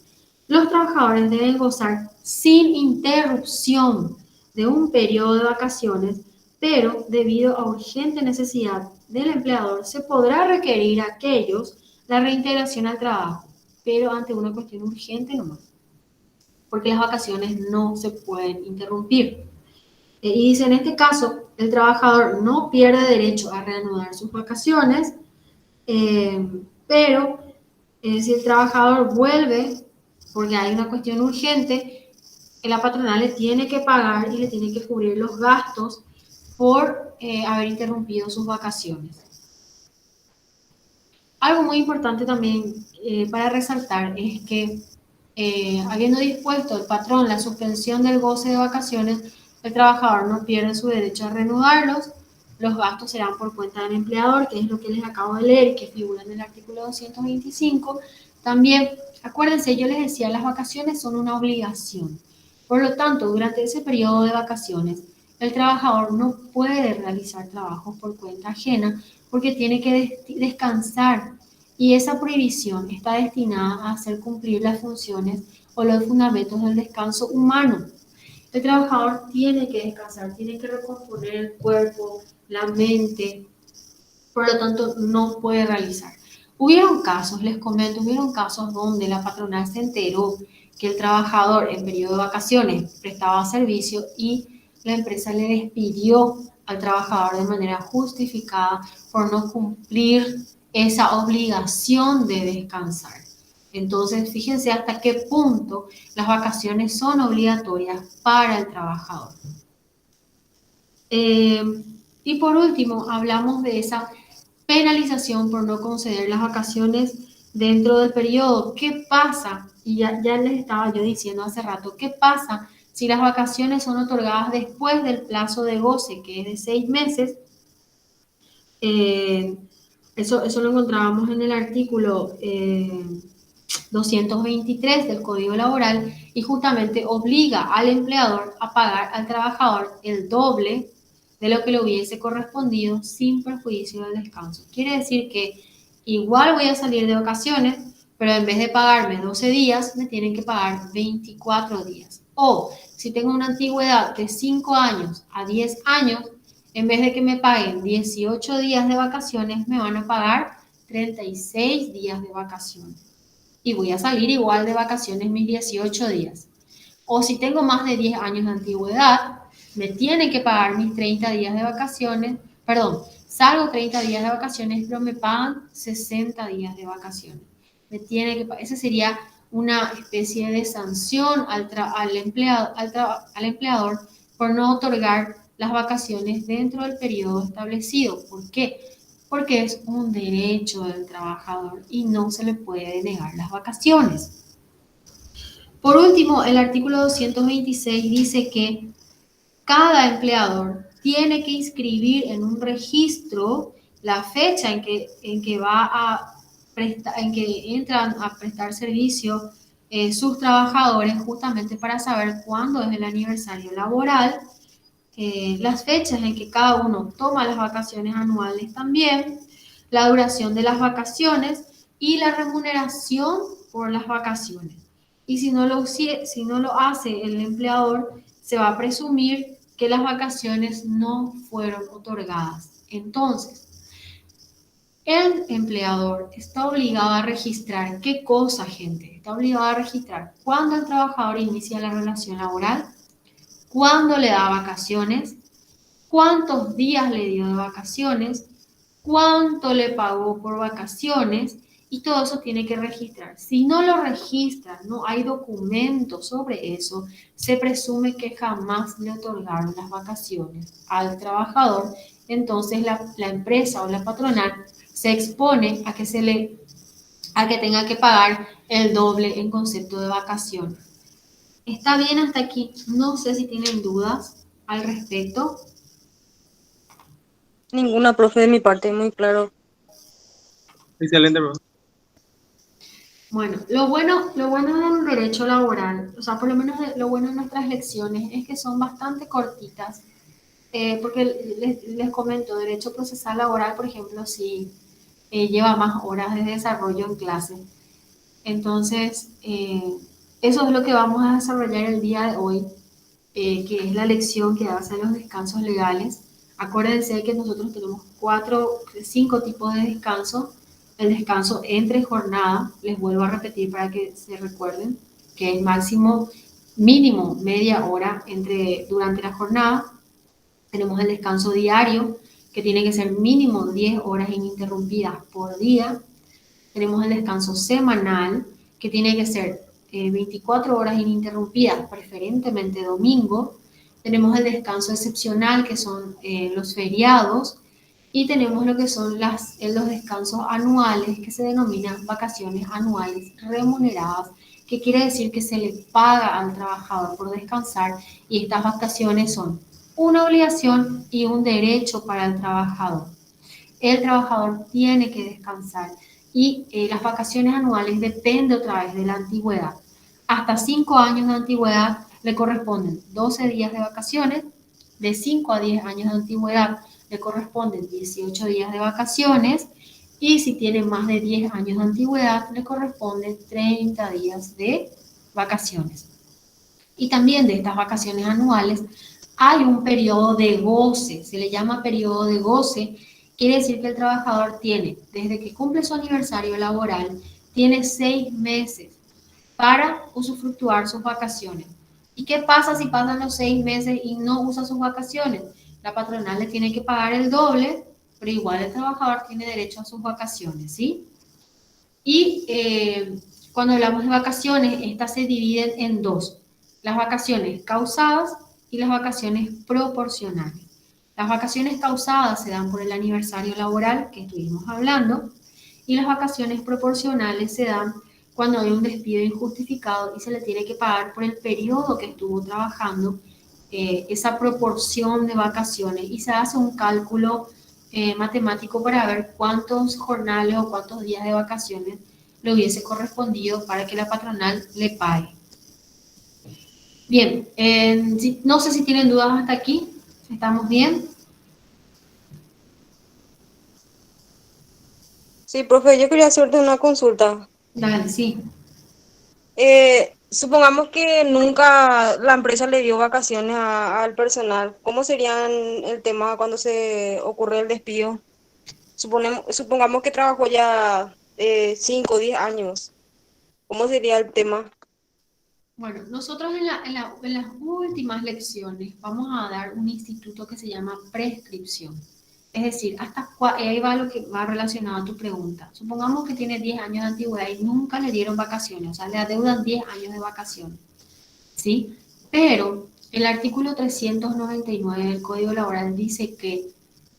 los trabajadores deben gozar sin interrupción de un periodo de vacaciones, pero debido a urgente necesidad del empleador se podrá requerir a aquellos la reintegración al trabajo, pero ante una cuestión urgente nomás, porque las vacaciones no se pueden interrumpir. Y dice, en este caso, el trabajador no pierde derecho a reanudar sus vacaciones, pero si el trabajador vuelve, porque hay una cuestión urgente, la patronal le tiene que pagar y le tiene que cubrir los gastos por haber interrumpido sus vacaciones. Algo muy importante también para resaltar es que habiendo dispuesto el patrón la suspensión del goce de vacaciones, el trabajador no pierde su derecho a reanudarlos. Los gastos serán por cuenta del empleador, que es lo que les acabo de leer y que figura en el artículo 225. También, acuérdense, yo les decía, las vacaciones son una obligación. Por lo tanto, durante ese periodo de vacaciones, el trabajador no puede realizar trabajos por cuenta ajena porque tiene que descansar, y esa prohibición está destinada a hacer cumplir las funciones o los fundamentos del descanso humano. El trabajador tiene que descansar, tiene que recomponer el cuerpo, la mente, por lo tanto no puede realizar. Hubieron casos, les comento, hubieron casos donde la patronal se enteró que el trabajador en periodo de vacaciones prestaba servicio y la empresa le despidió al trabajador de manera justificada por no cumplir esa obligación de descansar. Entonces, fíjense hasta qué punto las vacaciones son obligatorias para el trabajador. Y por último, hablamos de esa penalización por no conceder las vacaciones dentro del periodo. ¿Qué pasa? Y ya les estaba yo diciendo hace rato, ¿qué pasa si las vacaciones son otorgadas después del plazo de goce, que es de 6 meses? Eso lo encontrábamos en el artículo 223 del Código Laboral y justamente obliga al empleador a pagar al trabajador el doble de lo que le hubiese correspondido sin perjuicio del descanso. Quiere decir que igual voy a salir de vacaciones, pero en vez de pagarme 12 días, me tienen que pagar 24 días. O si tengo una antigüedad de 5 años a 10 años, en vez de que me paguen 18 días de vacaciones, me van a pagar 36 días de vacaciones. Y voy a salir igual de vacaciones mis 18 días. O si tengo más de 10 años de antigüedad, me tienen que pagar mis 30 días de vacaciones, perdón, salgo 30 días de vacaciones, pero me pagan 60 días de vacaciones. Me tienen que pagar, esa sería una especie de sanción al empleador por no otorgar las vacaciones dentro del periodo establecido. ¿Por qué? Porque es un derecho del trabajador y no se le puede negar las vacaciones. Por último, el artículo 226 dice que cada empleador tiene que inscribir en un registro la fecha en que entran a prestar servicio sus trabajadores, justamente para saber cuándo es el aniversario laboral, las fechas en que cada uno toma las vacaciones anuales también, la duración de las vacaciones y la remuneración por las vacaciones. Y si no lo hace el empleador, se va a presumir que las vacaciones no fueron otorgadas. Entonces, el empleador está obligado a registrar ¿qué cosa, gente? Está obligado a registrar cuándo el trabajador inicia la relación laboral, cuándo le da vacaciones, cuántos días le dio de vacaciones, cuánto le pagó por vacaciones y todo eso tiene que registrar. Si no lo registra, no hay documentos sobre eso, se presume que jamás le otorgaron las vacaciones al trabajador, entonces la empresa o la patronal se expone a que tenga que pagar el doble en concepto de vacaciones. ¿Está bien hasta aquí? No sé si tienen dudas al respecto. Ninguna, profe, de mi parte, muy claro. Excelente, profe. Bueno, lo bueno del derecho laboral, o sea, por lo menos lo bueno de nuestras lecciones es que son bastante cortitas, porque les comento, derecho procesal laboral, por ejemplo, sí lleva más horas de desarrollo en clase. Entonces, eso es lo que vamos a desarrollar el día de hoy, que es la lección que hace los descansos legales. Acuérdense que nosotros tenemos 5 tipos de descanso. El descanso entre jornada, les vuelvo a repetir para que se recuerden, que es mínimo media hora durante la jornada. Tenemos el descanso diario, que tiene que ser mínimo 10 horas ininterrumpidas por día. Tenemos el descanso semanal, que tiene que ser 24 horas ininterrumpidas, preferentemente domingo. Tenemos el descanso excepcional, que son los feriados. Y tenemos lo que son los descansos anuales, que se denominan vacaciones anuales remuneradas, que quiere decir que se le paga al trabajador por descansar, y estas vacaciones son una obligación y un derecho para el trabajador. El trabajador tiene que descansar y las vacaciones anuales depende otra vez de la antigüedad. Hasta 5 años de antigüedad le corresponden 12 días de vacaciones, de 5 a 10 años de antigüedad le corresponden 18 días de vacaciones, y si tiene más de 10 años de antigüedad le corresponden 30 días de vacaciones. Y también de estas vacaciones anuales hay un periodo de goce, se le llama periodo de goce. Quiere decir que el trabajador tiene, desde que cumple su aniversario laboral, tiene 6 meses para usufructuar sus vacaciones. ¿Y qué pasa si pasan los 6 meses y no usa sus vacaciones? La patronal le tiene que pagar el doble, pero igual el trabajador tiene derecho a sus vacaciones, ¿sí? Y cuando hablamos de vacaciones, estas se dividen en dos: las vacaciones causadas y las vacaciones proporcionales. Las vacaciones causadas se dan por el aniversario laboral que estuvimos hablando, y las vacaciones proporcionales se dan cuando hay un despido injustificado y se le tiene que pagar por el periodo que estuvo trabajando esa proporción de vacaciones, y se hace un cálculo matemático para ver cuántos jornales o cuántos días de vacaciones le hubiese correspondido para que la patronal le pague. Bien, no sé si tienen dudas hasta aquí. ¿Estamos bien? Sí, profe, yo quería hacerte una consulta. Dale, sí. Supongamos que nunca la empresa le dio vacaciones al personal. ¿Cómo sería el tema cuando se ocurre el despido? Supongamos que trabajó ya 5 o 10 años. ¿Cómo sería el tema? Bueno, nosotros en las últimas lecciones vamos a dar un instituto que se llama prescripción. Es decir, ahí va lo que va relacionado a tu pregunta. Supongamos que tiene 10 años de antigüedad y nunca le dieron vacaciones, o sea, le adeudan 10 años de vacaciones, ¿sí? Pero el artículo 399 del Código Laboral dice que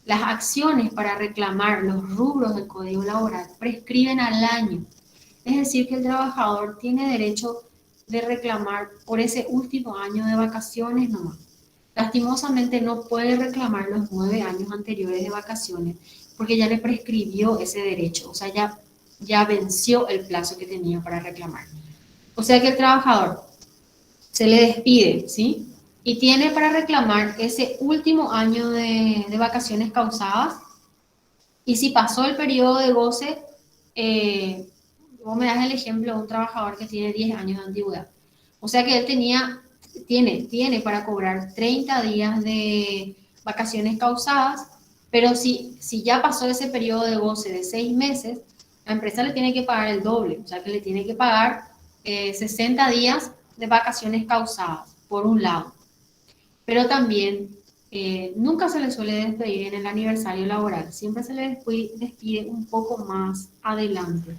las acciones para reclamar los rubros del Código Laboral prescriben al año. Es decir, que el trabajador tiene derecho de reclamar por ese último año de vacaciones nomás. Lastimosamente no puede reclamar los 9 años anteriores de vacaciones porque ya le prescribió ese derecho, o sea, ya venció el plazo que tenía para reclamar. O sea que el trabajador se le despide, ¿sí? Y tiene para reclamar ese último año de vacaciones causadas, y si pasó el periodo de goce, vos me das el ejemplo de un trabajador que tiene 10 años de antigüedad. O sea que él tiene para cobrar 30 días de vacaciones causadas, pero si ya pasó ese periodo de goce de 6 meses, la empresa le tiene que pagar el doble, o sea que le tiene que pagar 60 días de vacaciones causadas, por un lado. Pero también nunca se le suele despedir en el aniversario laboral, siempre se le despide un poco más adelante.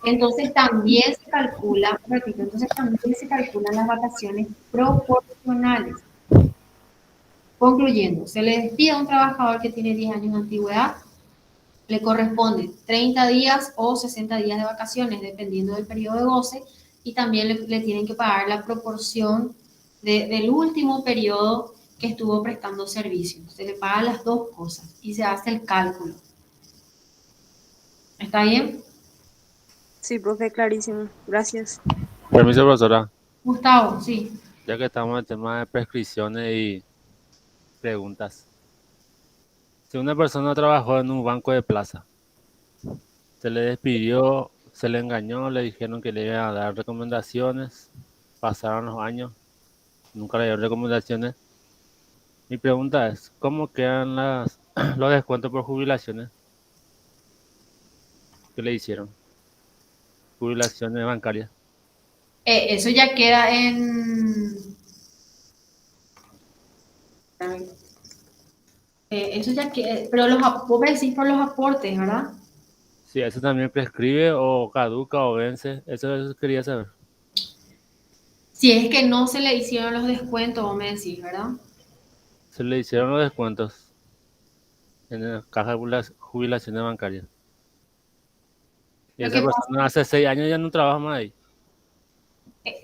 Entonces también se calcula, repito, entonces también se calculan las vacaciones proporcionales. Concluyendo, se le despide a un trabajador que tiene 10 años de antigüedad, le corresponde 30 días o 60 días de vacaciones, dependiendo del periodo de goce, y también le tienen que pagar la proporción del último periodo que estuvo prestando servicio. Se le paga las dos cosas y se hace el cálculo. ¿Está bien? Sí, profe, clarísimo. Gracias. Permiso, profesora. Gustavo, sí. Ya que estamos en el tema de prescripciones y preguntas. Si una persona trabajó en un banco de plaza, se le despidió, se le engañó, le dijeron que le iban a dar recomendaciones, pasaron los años, nunca le dieron recomendaciones. Mi pregunta es, ¿cómo quedan los descuentos por jubilaciones que le hicieron? Jubilaciones bancarias. Eso ya queda en... eso ya queda... Pero vos me decís por los aportes, ¿verdad? Si eso también prescribe o caduca o vence, eso quería saber. Si es que no se le hicieron los descuentos, vos me decís, ¿verdad? Se le hicieron los descuentos en la caja de jubilaciones bancarias. Y Lo esa que pasa, persona hace 6 años ya no trabaja más ahí.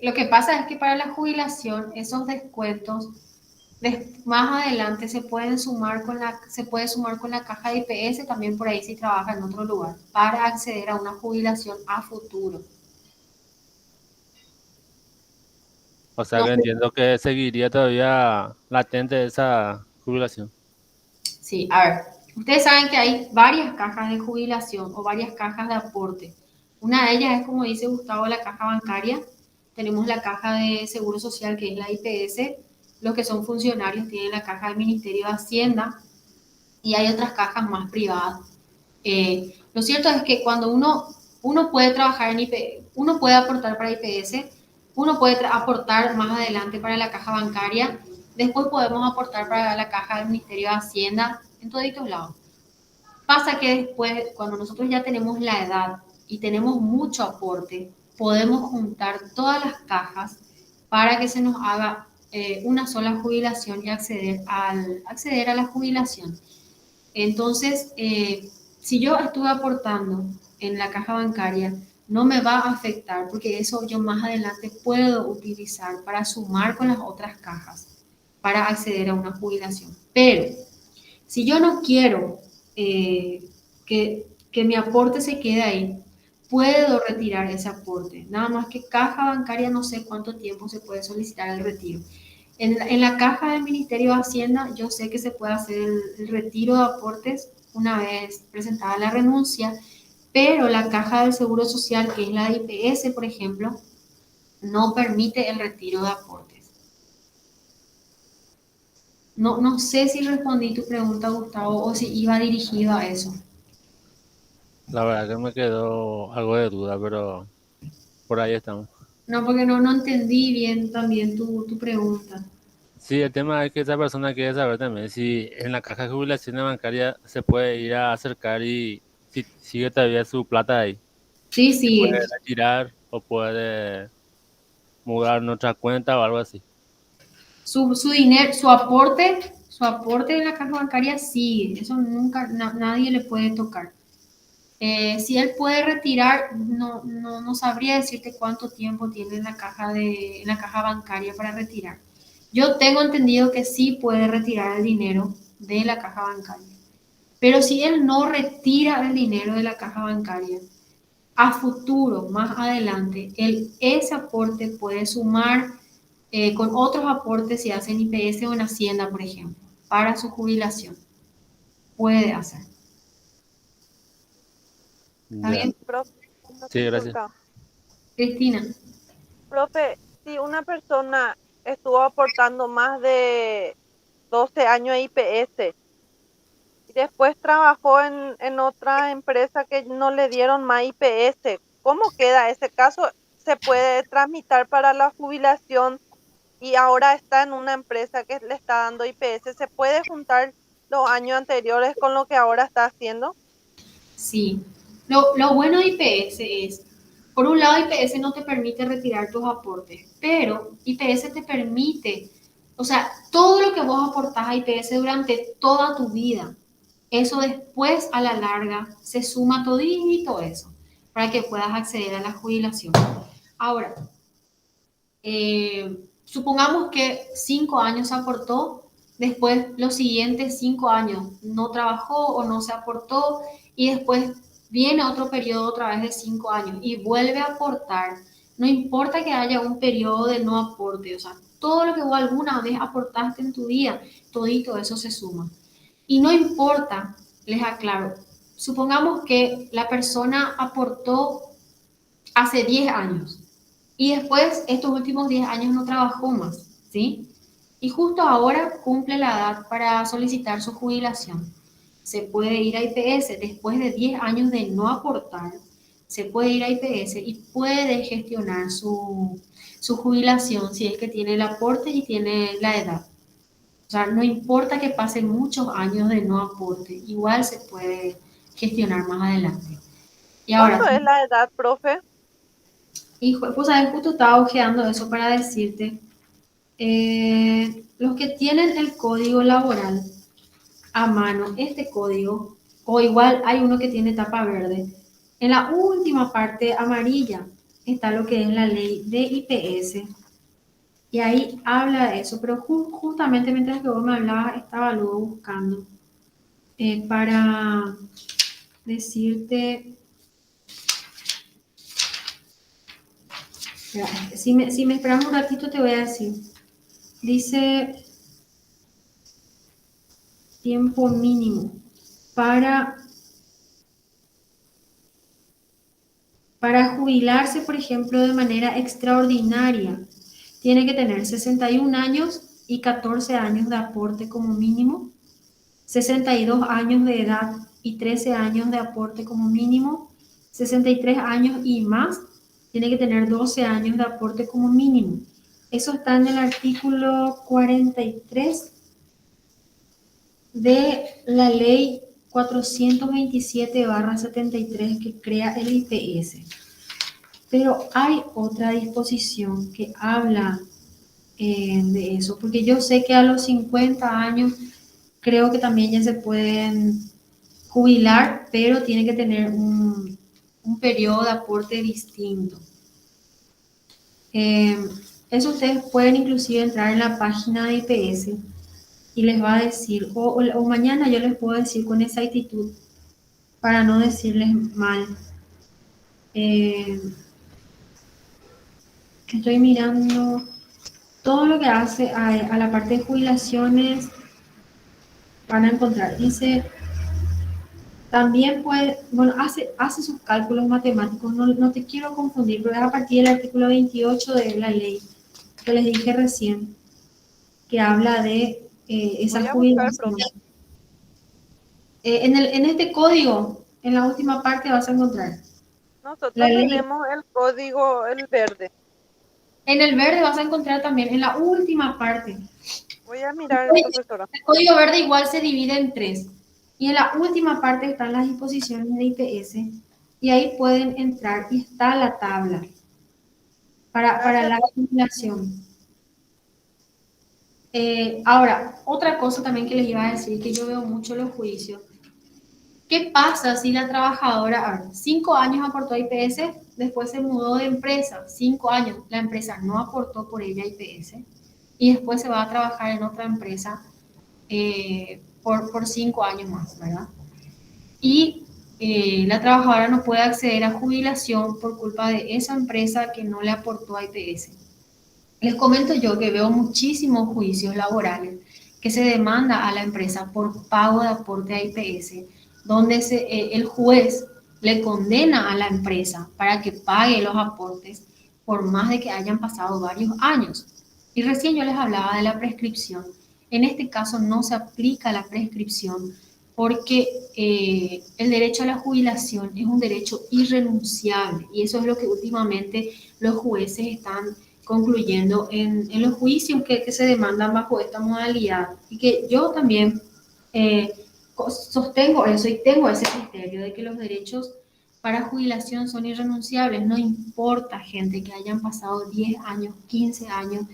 lo que pasa es que para la jubilación, esos descuentos más adelante se puede sumar con la caja de IPS también por ahí si trabaja en otro lugar, para acceder a una jubilación a futuro. O sea No que sé. entiendo que seguiría todavía latente esa jubilación. Sí, a ver, ustedes saben que hay varias cajas de jubilación o varias cajas de aporte. Una de ellas es, como dice Gustavo, la caja bancaria. Tenemos la caja de Seguro Social, que es la IPS. Los que son funcionarios tienen la caja del Ministerio de Hacienda y hay otras cajas más privadas. Lo cierto es que cuando uno puede trabajar en IPS, uno puede aportar para IPS, uno puede aportar más adelante para la caja bancaria, después podemos aportar para la caja del Ministerio de Hacienda, en todos lados. Pasa que después, cuando nosotros ya tenemos la edad y tenemos mucho aporte, podemos juntar todas las cajas para que se nos haga una sola jubilación y acceder a la jubilación. Entonces, si yo estuve aportando en la caja bancaria, no me va a afectar porque eso yo más adelante puedo utilizar para sumar con las otras cajas para acceder a una jubilación. Pero si yo no quiero que mi aporte se quede ahí, puedo retirar ese aporte. Nada más que caja bancaria no sé cuánto tiempo se puede solicitar el retiro. En la caja del Ministerio de Hacienda yo sé que se puede hacer el retiro de aportes una vez presentada la renuncia, pero la caja del Seguro Social, que es la de IPS, por ejemplo, no permite el retiro de aportes. No sé si respondí tu pregunta, Gustavo, o si iba dirigido a eso. La verdad que me quedó algo de duda, pero por ahí estamos. No, porque no entendí bien también tu pregunta. Sí, el tema es que esa persona quiere saber también si en la caja de jubilaciones bancaria se puede ir a acercar y si sigue todavía su plata ahí. Sí, Si puede sigue. retirar o puede mudar en otra cuenta o algo así. Su dinero, su aporte en la caja bancaria sigue. Eso nunca, nadie le puede tocar. Si él puede retirar, no sabría decirte cuánto tiempo tiene en la caja bancaria para retirar. Yo tengo entendido que sí puede retirar el dinero de la caja bancaria. Pero si él no retira el dinero de la caja bancaria, a futuro, más adelante, ese aporte puede sumar con otros aportes si hacen IPS o en Hacienda, por ejemplo, para su jubilación. Puede hacer. ¿Está Ya. bien, Profe, una Sí, gracias. consulta. Cristina? Profe, si una persona estuvo aportando más de 12 años a IPS y después trabajó en otra empresa que no le dieron más IPS, ¿cómo queda ese caso? ¿Se puede tramitar para la jubilación y ahora está en una empresa que le está dando IPS? ¿Se puede juntar los años anteriores con lo que ahora está haciendo? Sí. Lo bueno de IPS es Por un lado, IPS no te permite retirar tus aportes, pero IPS te permite, o sea, todo lo que vos aportás a IPS durante toda tu vida, eso después a la larga se suma todito eso para que puedas acceder a la jubilación. Ahora, supongamos que 5 años aportó, después los siguientes 5 años no trabajó o no se aportó y después viene otro periodo otra vez de 5 años y vuelve a aportar. No importa que haya un periodo de no aporte, o sea, todo lo que vos alguna vez aportaste en tu vida, todito eso se suma. Y no importa, les aclaro, supongamos que la persona aportó hace 10 años y después estos últimos 10 años no trabajó más, ¿sí? Y justo ahora cumple la edad para solicitar su jubilación. Se puede ir a IPS después de 10 años de no aportar, se puede ir a IPS y puede gestionar su jubilación si es que tiene el aporte y tiene la edad. O sea, no importa que pasen muchos años de no aporte, igual se puede gestionar más adelante. Y ahora, ¿Cuánto es la edad, profe? hijo, pues sabes, justo estaba ojeando eso para decirte, los que tienen el código laboral a mano, este código, o igual hay uno que tiene tapa verde, en la última parte amarilla está lo que es la ley de IPS, y ahí habla de eso, pero justamente mientras que vos me hablabas, estaba luego buscando para decirte, si me esperas un ratito te voy a decir, dice tiempo mínimo para jubilarse, por ejemplo, de manera extraordinaria. Tiene que tener 61 años y 14 años de aporte como mínimo, 62 años de edad y 13 años de aporte como mínimo, 63 años y más, tiene que tener 12 años de aporte como mínimo. Eso está en el artículo 43 de la ley 427/73 que crea el IPS. Pero hay otra disposición que habla de eso, porque yo sé que a los 50 años creo que también ya se pueden jubilar, pero tiene que tener un periodo de aporte distinto. Eso ustedes pueden inclusive entrar en la página de IPS y les va a decir, o mañana yo les puedo decir con exactitud, para no decirles mal. Estoy mirando todo lo que hace a la parte de jubilaciones, van a encontrar, dice, también puede, bueno, hace sus cálculos matemáticos, no te quiero confundir, pero es a partir del artículo 28 de la ley que les dije recién, que habla de esa Voy a buscar, jubilación. profe. En este código, en la última parte vas a encontrar la Nosotros ley. tenemos el código, el verde. En el verde vas a encontrar también, en la última parte. Voy a mirar, profesora. El código verde igual se divide en 3. Y en la última parte están las disposiciones de IPS. Y ahí pueden entrar y está la tabla para la jubilación. Ahora, otra cosa también que les iba a decir, que yo veo mucho los juicios. ¿Qué pasa si la trabajadora, a ver, 5 años aportó a IPS, después se mudó de empresa, 5 años, la empresa no aportó por ella a IPS, y después se va a trabajar en otra empresa por 5 años más, ¿verdad? Y la trabajadora no puede acceder a jubilación por culpa de esa empresa que no le aportó a IPS. Les comento yo que veo muchísimos juicios laborales que se demanda a la empresa por pago de aporte a IPS, donde el juez le condena a la empresa para que pague los aportes por más de que hayan pasado varios años. Y recién yo les hablaba de la prescripción. En este caso no se aplica la prescripción porque el derecho a la jubilación es un derecho irrenunciable y eso es lo que últimamente los jueces están concluyendo en los juicios que se demandan bajo esta modalidad y que yo también sostengo eso y tengo ese criterio de que los derechos para jubilación son irrenunciables. No importa, gente, que hayan pasado 10 años, 15 años,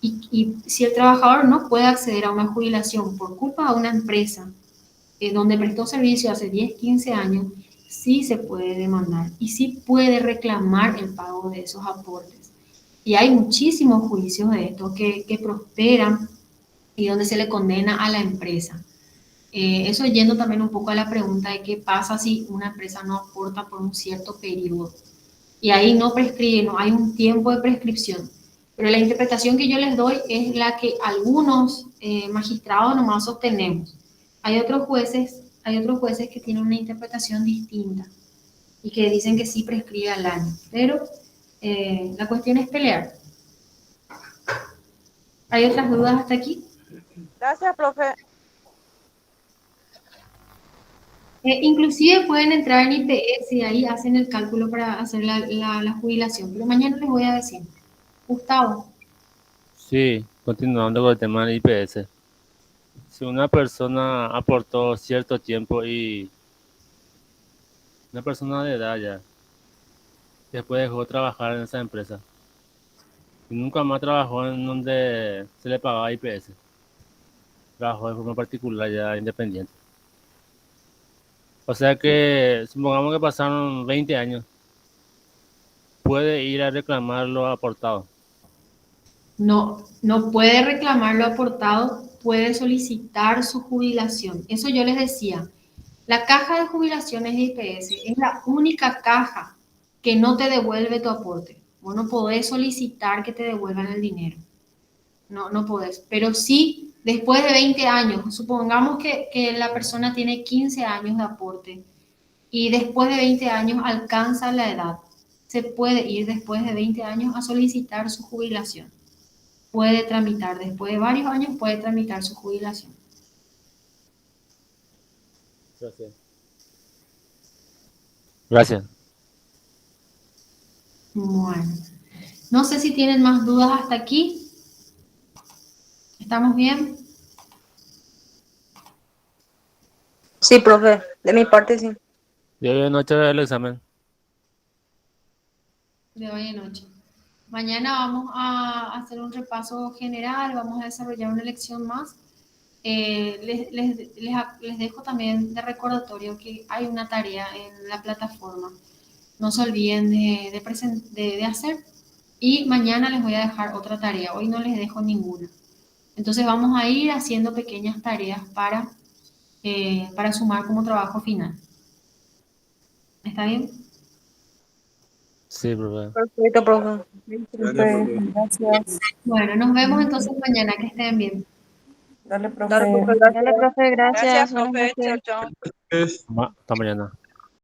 y si el trabajador no puede acceder a una jubilación por culpa de una empresa donde prestó servicio hace 10, 15 años, sí se puede demandar y sí puede reclamar el pago de esos aportes. Y hay muchísimos juicios de estos que prosperan y donde se le condena a la empresa. Eso yendo también un poco a la pregunta de qué pasa si una empresa no aporta por un cierto periodo. Y ahí no prescribe, no hay un tiempo de prescripción. Pero la interpretación que yo les doy es la que algunos magistrados nomás sostenemos. Hay otros jueces que tienen una interpretación distinta y que dicen que sí prescribe al año. Pero la cuestión es pelear. ¿Hay otras dudas hasta aquí? Gracias, profe. Inclusive pueden entrar en IPS y ahí hacen el cálculo para hacer la jubilación. Pero mañana les voy a decir. Gustavo. Sí, continuando con el tema del IPS. Si una persona aportó cierto tiempo y una persona de edad ya, después dejó de trabajar en esa empresa y nunca más trabajó en donde se le pagaba IPS, trabajó de forma particular ya independiente. O sea que, supongamos que pasaron 20 años, puede ir a reclamar lo aportado. No, no puede reclamar lo aportado, puede solicitar su jubilación. Eso yo les decía. La caja de jubilaciones de IPS es la única caja que no te devuelve tu aporte. Vos no podés solicitar que te devuelvan el dinero. No, no podés. Pero sí, después de 20 años, supongamos que la persona tiene 15 años de aporte y después de 20 años alcanza la edad. Se puede ir después de 20 años a solicitar su jubilación. Puede tramitar, después de varios años, puede tramitar su jubilación. Gracias. Gracias. Bueno, no sé si tienen más dudas hasta aquí. ¿Estamos bien? Sí, profe, de mi parte sí. De hoy en noche el examen. De hoy en noche. Mañana vamos a hacer un repaso general, vamos a desarrollar una lección más. Les dejo también de recordatorio que hay una tarea en la plataforma. No se olviden de hacer. Y mañana les voy a dejar otra tarea. Hoy no les dejo ninguna. Entonces vamos a ir haciendo pequeñas tareas para sumar como trabajo final. ¿Está bien? Sí, profe. Perfecto, profe. Profe, gracias. Bueno, nos vemos entonces mañana. Que estén bien. Dale, Dale, profe. profe, gracias. Dale, profe, Gracias, gracias. Buenas profe. Chao, noches. chao. Hasta mañana.